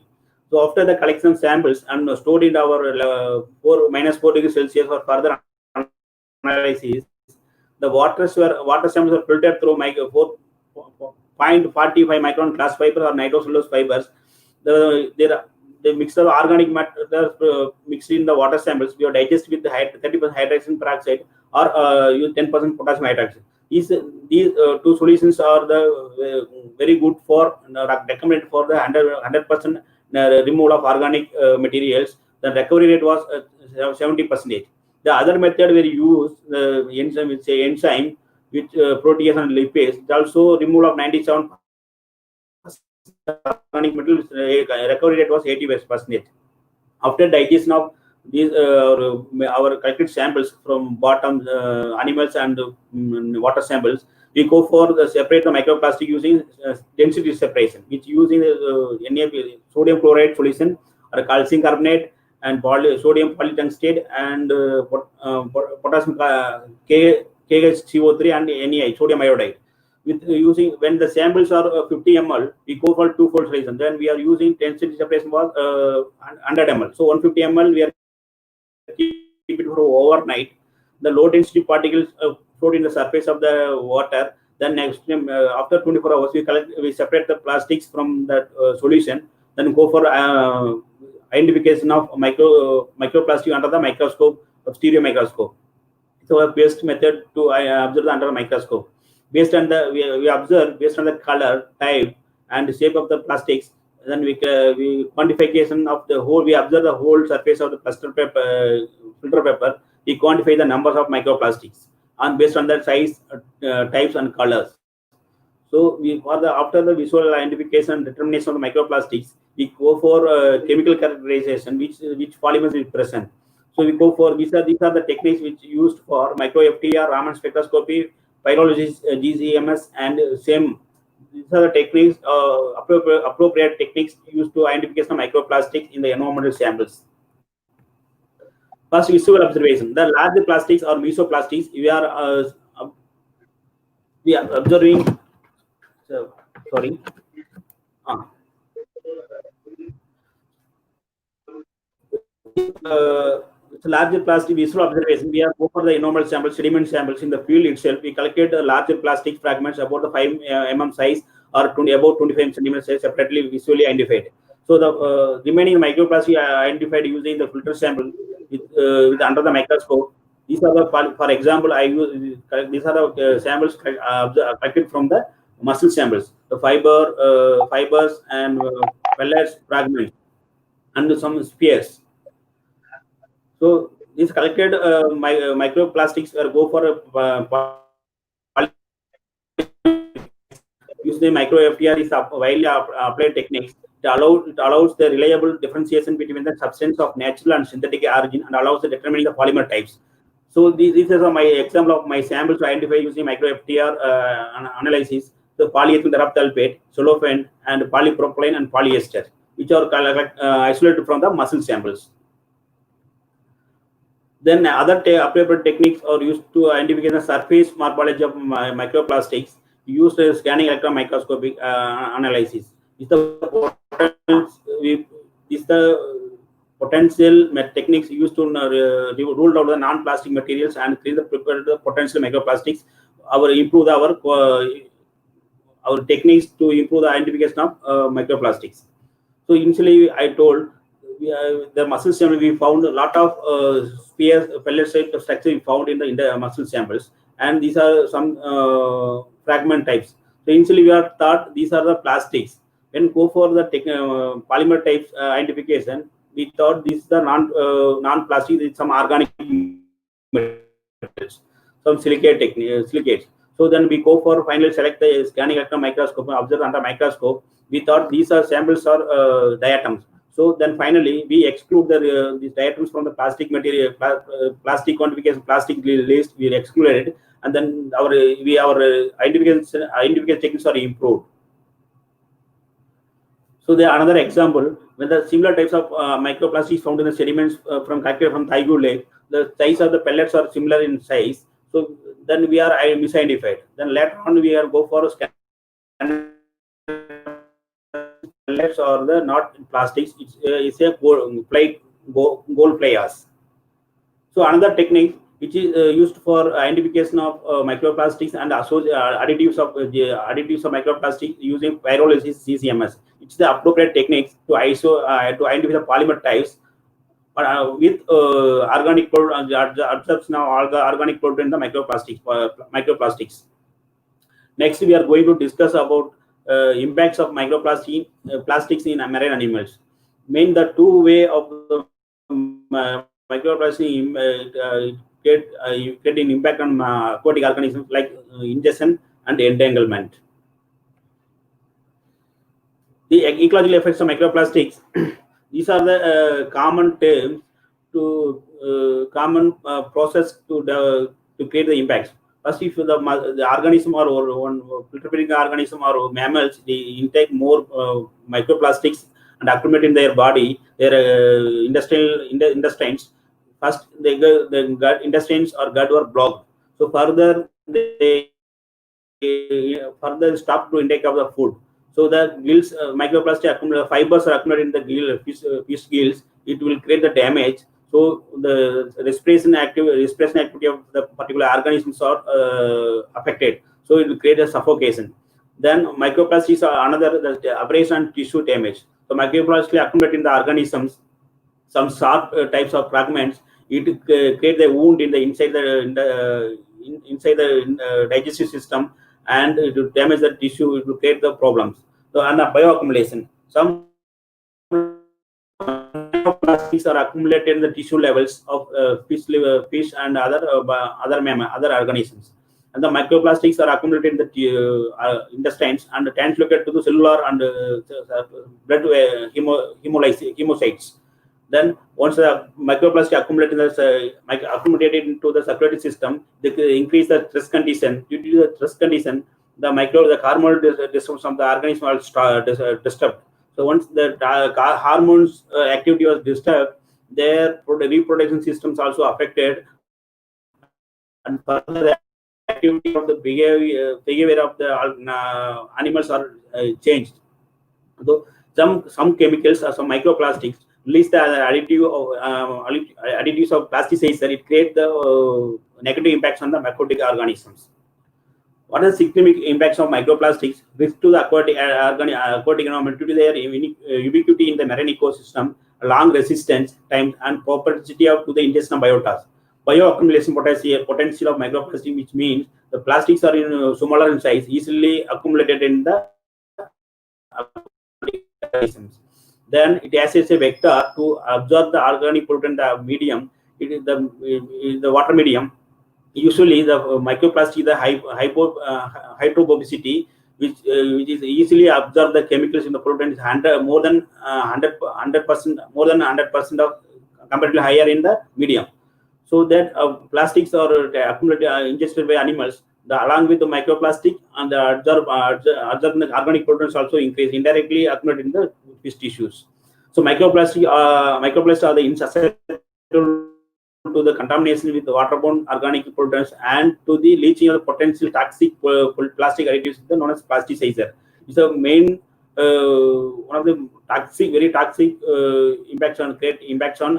So after the collection samples and stored in our -4 degrees Celsius for further analysis, the water samples are filtered through 0.45 micron glass fiber or nitrocellulose fibers. The mix of organic matter mixed in the water samples, we are digest with the 30% hydrogen peroxide or use 10% potassium hydroxide. These two solutions are the very good for recommended for the 100% removal of organic materials. The recovery rate was 70%. The other method where you use the enzyme which protease and lipase, it also removal of 97% organic materials. Recovery rate was 80%. After digestion of these our collected samples from bottom animals and water samples, we go for the separate the microplastic using density separation, which using NaP, sodium chloride solution or calcium carbonate and sodium polytungstate and potassium KHCO3 and NaI, sodium iodide. With using when the samples are 50 ml, we go for two-fold solution. Then we are using density separation was 100 ml. So 150 ml we are keep it for overnight. The low density particles float in the surface of the water. Then next after 24 hours we separate the plastics from that solution. Then go for identification of microplastic under the microscope of stereo microscope. So a best method to observe under the microscope. Based on the we observe based on the color, type, and shape of the plastics. Then we quantification of the whole. We observe the whole surface of the filter paper. We quantify the numbers of microplastics and based on the size, types, and colors. So we after the visual identification and determination of the microplastics, we go for chemical characterization, which polymers is present. So we go for these are the techniques which used for micro FTR, Raman spectroscopy, pyrolysis, GCMS, and same. These are the techniques, appropriate techniques used to identify some microplastics in the environmental samples. First, visual observation. The large plastics or mesoplastics we are observing. Sorry. Larger plastic visual observation. We are go for the environmental samples, sediment samples in the field itself. We collected larger plastic fragments about the 5 mm size or about 25 centimeters size separately visually identified. So the remaining microplastic identified using the filter sample with under the microscope. These are the, for example, I use these are the samples collected from the muscle samples, the fibers and pellets fragments, and some spears. So these collected microplastics go for use the micro FTR is widely applied techniques. It allows the reliable differentiation between the substance of natural and synthetic origin and allows the determining the polymer types. So this is my example of my samples to identify using micro FTR analysis. The polyethylene terephthalate, cellophane, and polypropylene and polyester, which are isolated from the muscle samples. Then other appropriate techniques are used to identify the surface morphology of microplastics. Used scanning electron microscopic analysis. Is the potential techniques used to rule out the non-plastic materials and create the potential microplastics. Improve our techniques to improve the identification of microplastics. So initially, I told the muscle sample we found a lot of spears, pellet shaped structure we found in the muscle samples, and these are some fragment types. So initially, we are thought these are the plastics. When go for the polymer types identification, we thought these are non-plastic, some organic materials, some silicates. So then we go for finally select the scanning electron microscope and observe under microscope. We thought these are samples or diatoms. So then finally we exclude these diatoms from the plastic material, plastic quantification, plastic list. We excluded, and then our identification techniques are improved. So there another example, when the similar types of microplastics found in the sediments collected from Taigu Lake, the size of the pellets are similar in size. So then we are misidentified. Then later on we are go for a pellets or the not plastics. It's a gold players. So another technique which is used for identification of microplastics and additives of microplastic using pyrolysis CCMS. It's the appropriate techniques to identify the polymer types with organic absorbs now all the organic protein in the microplastics. Next, we are going to discuss about impacts of plastics in marine animals. Main the two way of the microplastic get an impact on aquatic organisms like ingestion and entanglement. The ecological effects of microplastics. These are the common terms to common process to create the impacts. First, if the organism or one filtering organism or mammals, they intake more microplastics and accumulate in their body, their intestines. First, the gut intestines or gut were blocked. So further, they further stop to intake of the food. So the gills, microplastic fibers are accumulated in the fish gills. It will create the damage. So the respiration activity of the particular organisms are affected. So it will create a suffocation. Then microplastics are another the abrasion and tissue damage. So microplastics accumulate in the organisms. Some sharp types of fragments. It create the wound in the inside the digestive system, and it will damage the tissue. It will create the problems. So and the bioaccumulation. Some microplastics are accumulated in the tissue levels of fish and other organisms. And the microplastics are accumulated in the intestines and translocated to the cellular and blood hemocytes. Then once the microplastic accumulated into the circulatory system, they increase the stress condition. Due to the stress condition, the hormonal systems of the organism are disturbed. So once the hormones activity was disturbed, their reproduction systems also affected, and further the activity of the behavior of the animals are changed. So some chemicals or some microplastics release the additives of plasticizer. It creates the negative impacts on the aquatic organisms. What are the significant impacts of microplastics? Risk to the aquatic environment due to their ubiquity in the marine ecosystem, long resistance time, and propensity to the ingestion of biota. Bioaccumulation potential of microplastic, which means the plastics are smaller in size, easily accumulated in the organisms. Then it acts as a vector to absorb the organic pollutant, the medium. It is the water medium. Usually, the microplastic, the hydrophobicity, which is easily absorb the chemicals in the pollutant, is more than 100% of comparatively higher in the medium. So that plastics are accumulated ingested by animals. Along with the microplastic and the absorbed organic pollutants also increase, indirectly accumulated in the fish tissues. So microplastics are the insusceptible to the contamination with the waterborne organic pollutants and to the leaching of the potential toxic plastic additives known as plasticizer. It's the main one of the very toxic impacts on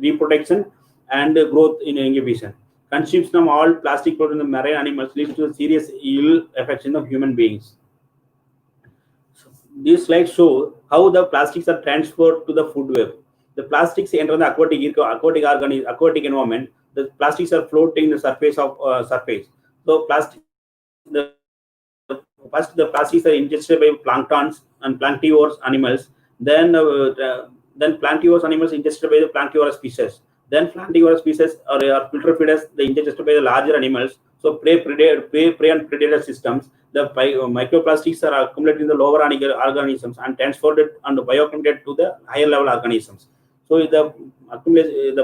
reproduction and growth in inhibition. Consumption of all plastic products in the marine animals leads to serious ill effects in the human beings. So these slides show how the plastics are transferred to the food web. The plastics enter the aquatic environment. The plastics are floating the surface of surface. So first the plastics are ingested by planktons and planktivorous animals. Then planktivorous animals ingested by the planktivorous fishes. Then plantivorous species or filter feeders, they ingested by the larger animals. So prey and predator systems. The microplastics are accumulated in the lower organisms and transferred and bioaccumulated to the higher level organisms. So the accumulation,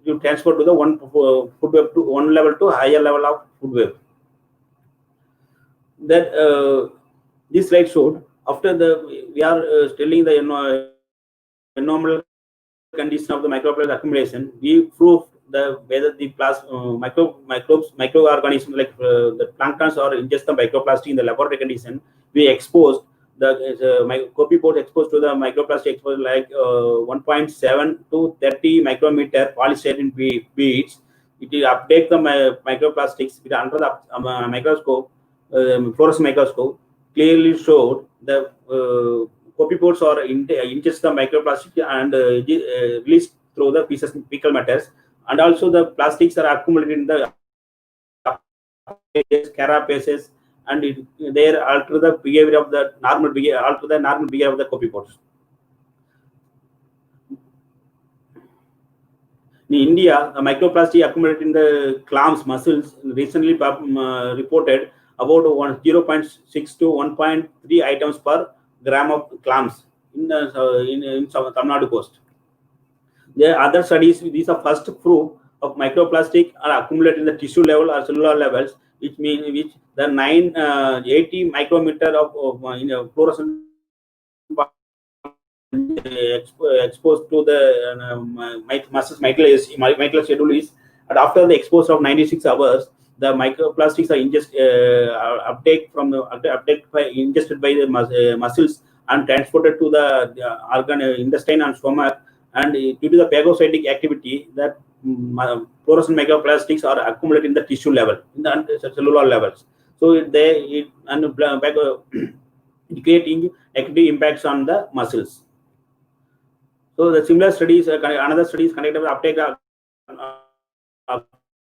you transfer to the one food web to one level to higher level of food web. That this slide showed after we are telling the normal condition of the microplastic accumulation, we proved whether the microorganisms like the planktons or ingest the microplastic in the laboratory condition. We exposed the copyboard exposed to the microplastic exposed like 1.7 to 30 micrometer polystyrene beads. It will update the microplastics with under the microscope, fluorescent microscope, clearly showed the copyboards are ingest the microplastic and released through the fecal matters, and also the plastics are accumulated in the carapaces, and they alter the behavior of the normal behavior of the copyboards. In India, the microplastic accumulated in the clams muscles recently reported about 0.6 to 1.3 items per gram of clams in Tamil Nadu coast. There are other studies. These are first proof of microplastic are accumulated in the tissue level or cellular levels, which means the 80 micrometer of fluorescent exposed to the muscles microcellular schedule is, and after the exposure of 96 hours, the microplastics are ingested by the muscles and transported to the organ, intestine and stomach, and due to the phagocytic activity, that fluorescent microplastics are accumulated in the tissue level, in the cellular levels. So creating negative impacts on the muscles. So the similar studies, another studies conducted with uptake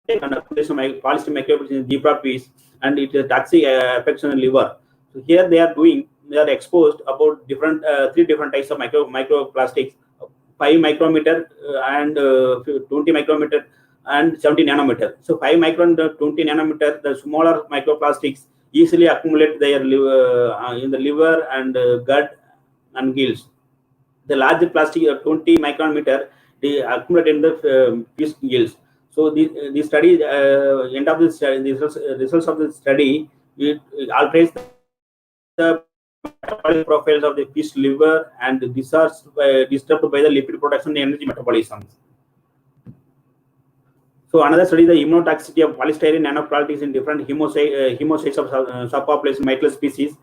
and accumulation of polyester microplastics in zebra peas, and it toxic effects on the liver. So here they are exposed about three different types of microplastics, 5 micrometer and 20 micrometer and 70 nanometer. So 5 micron, 20 nanometer, the smaller microplastics easily accumulate their in the liver and gut and gills. The larger plastic 20 micrometer, they accumulate in the fish gills. So the study, end of this the results of the study, it alters the metabolic profiles of the fish liver, and these are disturbed by the lipid production and energy metabolism. So another study, the immunotoxicity of polystyrene nanoparticles in different hemocytes of subpopulation Microplastic species.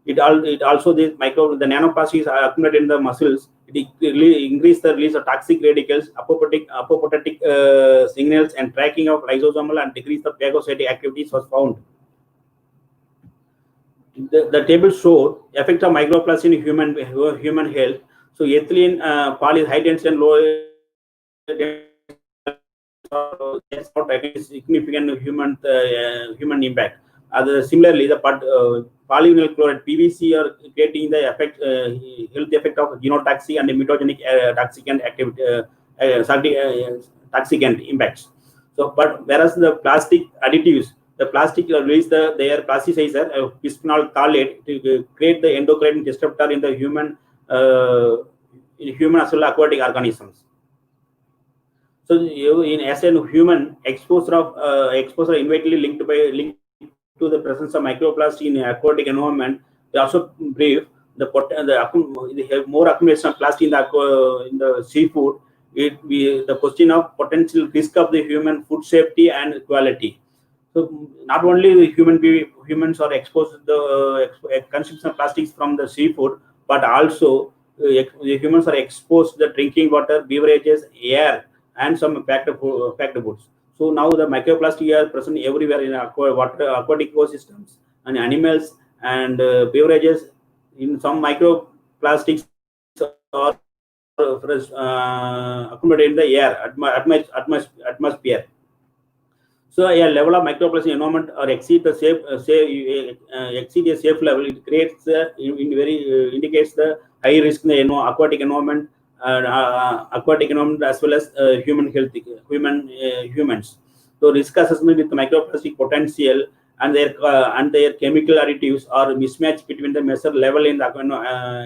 It also the nanoplastics are accumulated in the muscles. It increase the release of toxic radicals, apoptotic signals, and tracking of lysosomal and decrease the phagocytic activities was found. The table showed effect of microplastic in human health. So ethylene poly high density and low that's not significant human impact. Similarly, the polyvinyl chloride PVC are creating the health effect of genotoxic and mutagenic toxicant activity, toxicant impacts. So, but whereas the plastic additives, the plastic release their plasticizer, bisphenol phthalate, to create the endocrine disruptor in the human as well as aquatic organisms. So, as a human, exposure immediately linked to the presence of microplastic in aquatic environment. They also brief the more accumulation of plastic in the seafood. The question of potential risk of the human food safety and quality. So not only the humans are exposed to the consumption of plastics from the seafood, but also the humans are exposed to the drinking water, beverages, air, and some packed goods. So now the microplastic are present everywhere in aquatic ecosystems and animals and beverages. In some microplastics are accumulated in the air atmosphere. So a level of microplastic environment or exceed a safe level, it creates indicates the high risk in the aquatic environment aquatic environment as well as humans. So risk assessment with microplastic potential and their chemical additives are mismatched between the measured level in the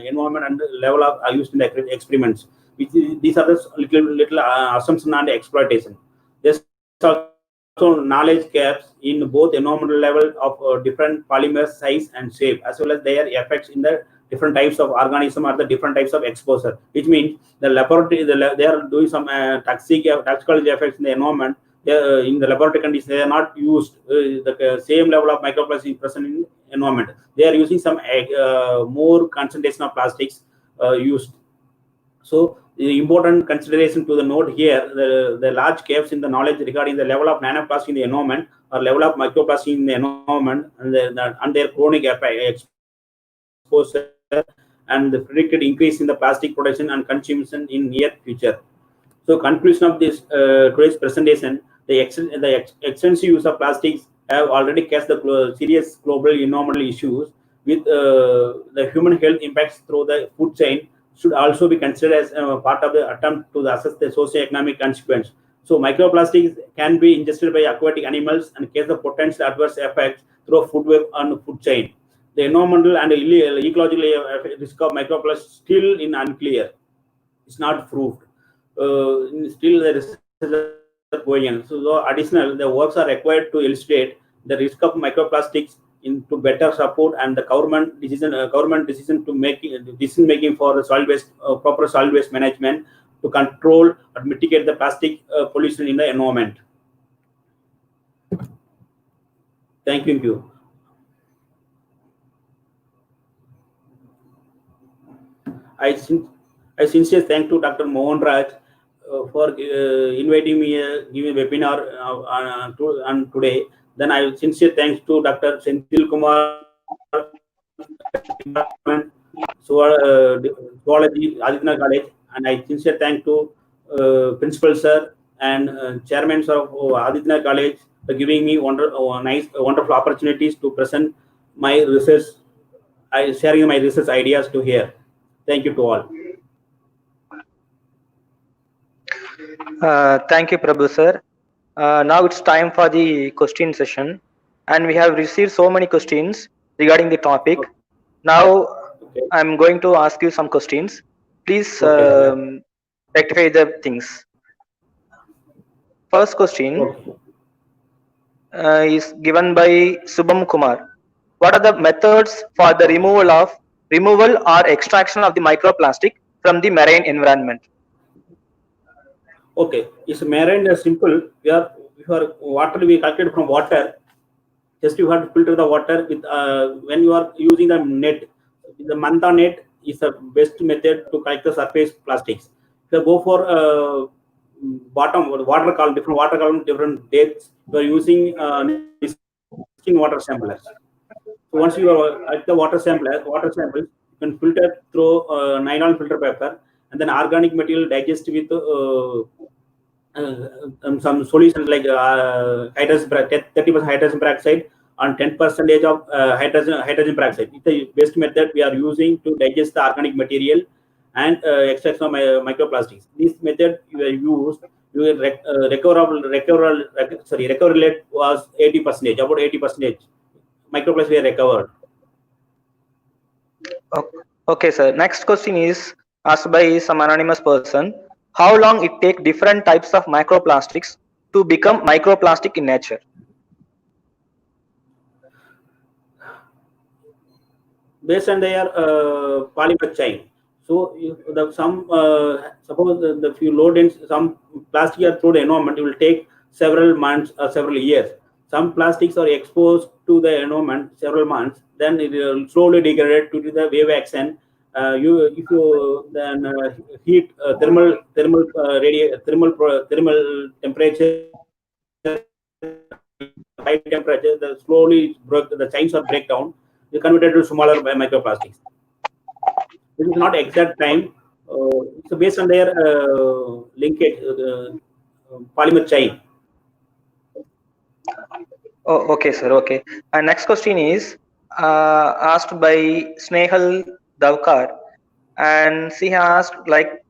environment and the level of used in the experiments. These are the little assumption and exploitation. There's also knowledge gaps in both environmental level of different polymer size and shape, as well as their effects in the different types of organism or the different types of exposure, which means the laboratory they are doing some toxicology effects in the environment. In the laboratory conditions, they are not used the same level of microplastic present in environment. They are using some more concentration of plastics used. So the important consideration to the note here, the large gaps in the knowledge regarding the level of nanoplastic in the environment or level of microplastic in the environment and their chronic exposure and the predicted increase in the plastic production and consumption in near future. So conclusion of this today's presentation, the extensive use of plastics have already caused the serious global environmental issues with the human health impacts through the food chain should also be considered as part of the attempt to assess the socio-economic consequence. So microplastics can be ingested by aquatic animals and cause the potential adverse effects through food web and food chain. The environmental and ecological risk of microplastics still in unclear. It's not proved. Still the research are going on. So additional the works are required to illustrate the risk of microplastics to better support and the government decision to make decision making for the solid waste proper solid waste management to control and mitigate the plastic pollution in the environment. Thank you. I sincerely thank to Dr. Mohan Raj for inviting me giving a webinar today. Then I sincere thanks to Dr. Senthil Kumar, Zoology, Aditya College, and I sincere thank to Principal Sir and Chairman Sir of Aditya College for giving me wonderful opportunities to present my research, sharing my research ideas to here. Thank you to all. Thank you, Prabhu sir. Now it's time for the question session, and we have received so many questions regarding the topic. Now I'm going to ask you some questions. Please rectify the things. First question is given by Subham Kumar. What are the methods for the removal or extraction of the microplastic from the marine environment? Okay, it's marine simple. Water we collected from water. Just you have to filter the water with when you are using the net. The manta net is the best method to collect the surface plastics. If you go for bottom water column, different water column, different depths, you are using water samplers. So once you are at the water samples, you can filter through nylon filter paper, and then organic material digest with some solutions like 30% hydrogen peroxide and 10% of hydrogen peroxide. It's the best method we are using to digest the organic material and extraction of microplastics. This method you used, recovery rate was 80%, about 80%. Microplastics were recovered. Okay, sir. Next question is asked by some anonymous person. How long it take different types of microplastics to become microplastic in nature? Based on their polymer chain. So suppose if you load in some plastic are through the environment, it will take several months or several years. Some plastics are exposed to the environment several months, then it will slowly degrade due to the wave action. If you then heat thermal temperature, high temperature, the chains are break down. They converted to smaller microplastics. This is not exact time. So based on their linkage, polymer chain. Oh, okay, sir. Okay. And next question is asked by Snehal Davkar, and she asked like,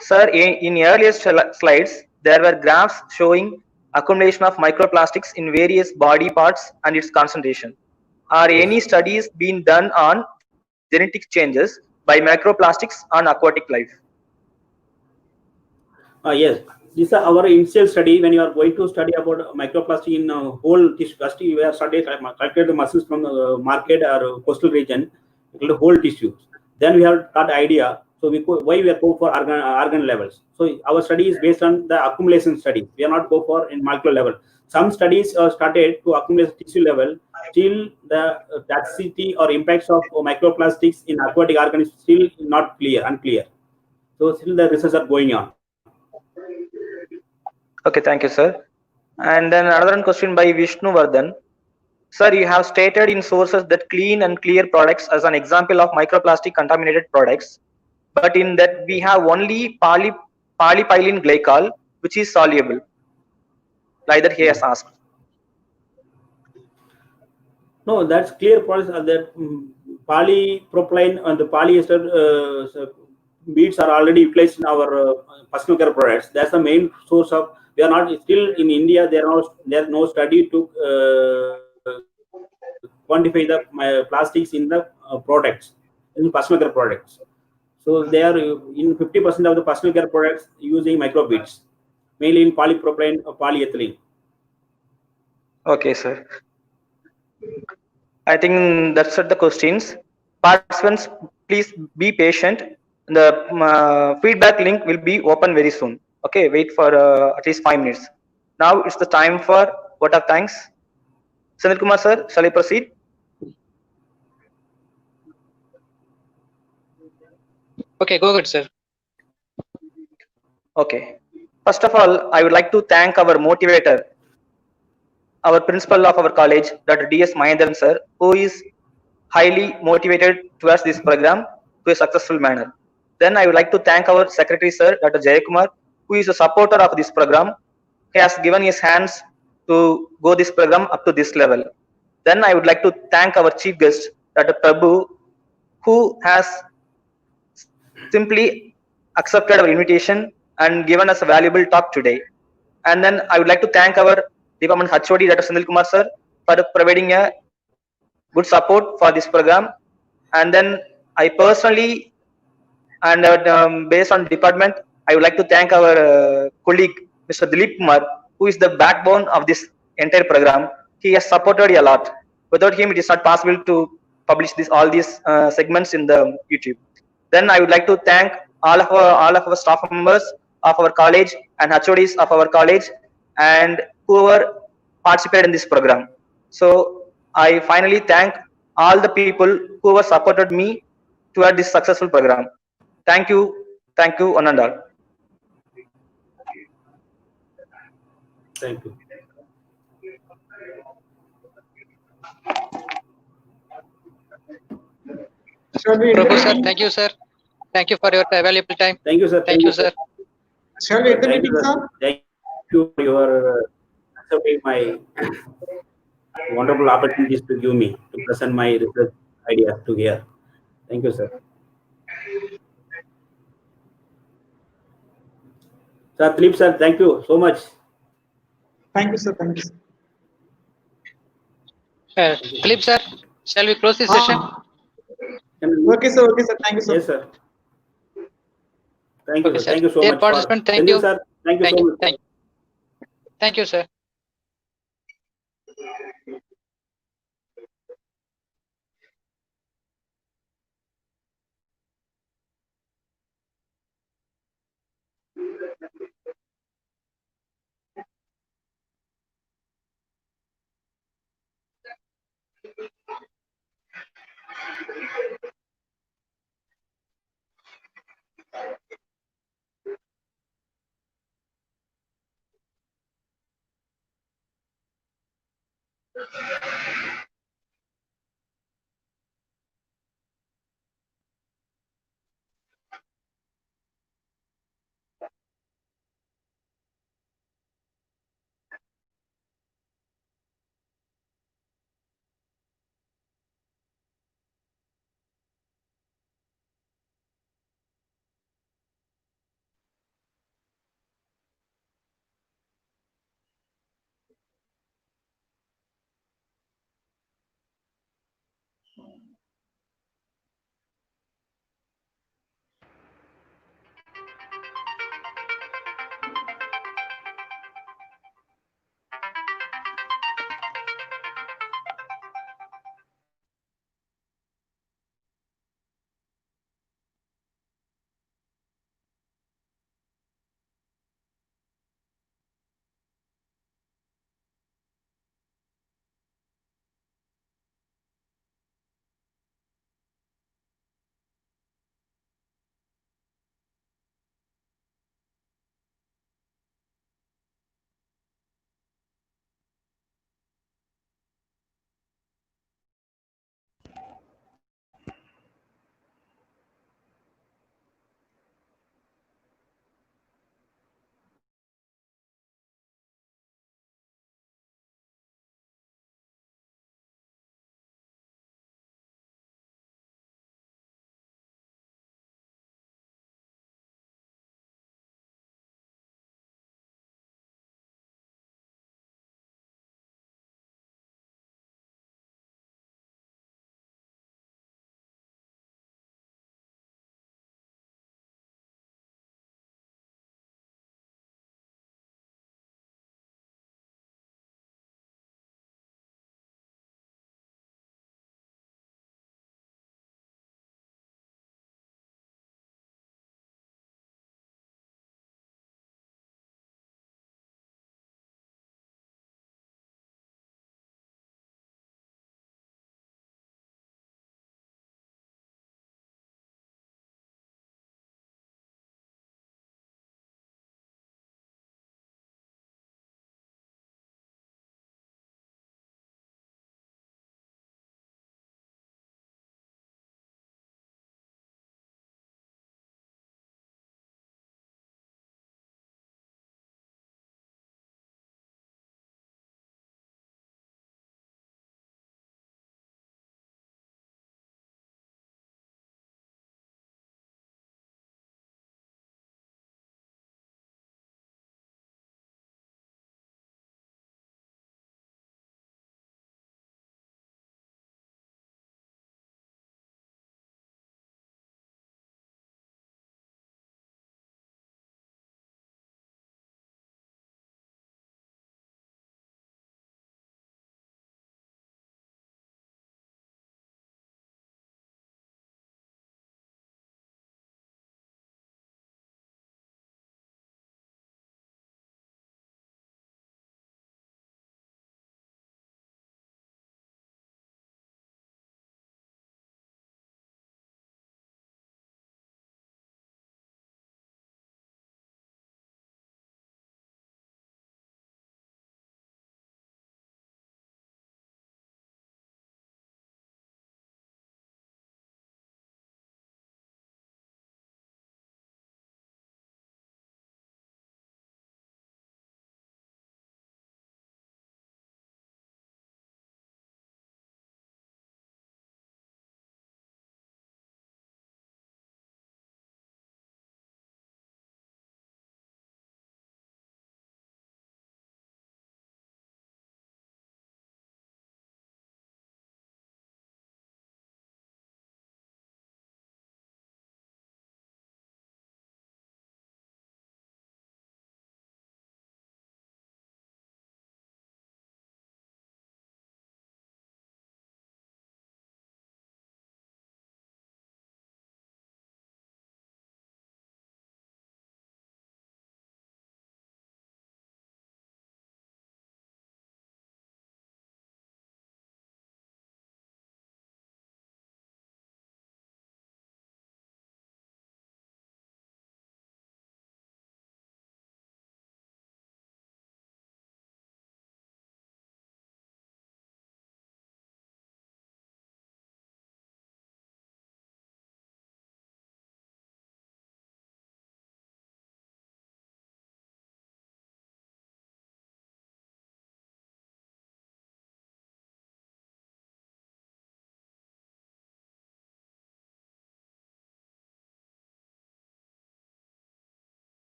Sir, in earlier slides, there were graphs showing accumulation of microplastics in various body parts and its concentration. Are any studies being done on genetic changes by microplastics on aquatic life? Yes, this is our initial study. When you are going to study about microplastic in whole tissue, first we have studied collected the muscles from the market or coastal region, the whole tissue. Then we have got idea. So why we are go for organ levels. So our study is based on the accumulation study. We are not go for in molecular level. Some studies are started to accumulate tissue level. Still, the toxicity or impacts of microplastics in aquatic organisms still not clear, unclear. So still the research are going on. Okay, thank you, sir. And then another one question by Vishnu Vardhan. Sir, you have stated in sources that clean and clear products as an example of microplastic contaminated products, but in that we have only polypylene glycol, which is soluble, like that he has asked. No, that's clear products are that polypropylene and the polyester beads are already utilized in our personal care products. That's the main source of. We are not still in India. There are no study to quantify the plastics in the products in personal care products. So they are in 50% of the personal care products using microbeads, mainly in polypropylene or polyethylene. Okay, sir. I think that's it, the questions. Participants, please be patient. The feedback link will be open very soon. Okay, wait for at least 5 minutes. Now it's the time for vote of thanks. Sanil Kumar sir, shall I proceed? Okay, go ahead, sir. Okay. First of all, I would like to thank our motivator, our principal of our college, Dr. D.S. Mahendran sir, who is highly motivated towards this program to a successful manner. Then I would like to thank our secretary sir, Dr. Jayakumar, who is a supporter of this program. He has given his hands to go this program up to this level. Then I would like to thank our chief guest, Dr. Prabhu, who has simply accepted our invitation and given us a valuable talk today. And then I would like to thank our department HOD, Dr. Sunil Kumar sir, for providing a good support for this program. And then I personally and based on department, I would like to thank our colleague Mr. Dilip Kumar, who is the backbone of this entire program. He has supported a lot. Without him, it is not possible to publish all these segments in the YouTube. Then I would like to thank all of our staff members of our college and HODs of our college and whoever participated in this program. So I finally thank all the people who have supported me toward this successful program. Thank you, one and all. Thank you. Shall we Prabhu sir, interview? thank you, sir. Thank you for your valuable time. Thank you, sir. Thank you, sir. Shall we interview, Thank you, sir? Thank you for your accepting my wonderful opportunities to give me to present my research ideas to here. Thank you, sir. Sir, Philip, sir, thank you so much. Thank you, sir. Thank you, sir. Philip sir, shall we close this session? Okay, sir. Okay, sir. Thank you, sir. Yes, sir. Thank you, Okay, sir. sir. Thank you so Dear much. participant, thank Thank you. you, sir. Thank you Thank so you. much. Thank you, sir.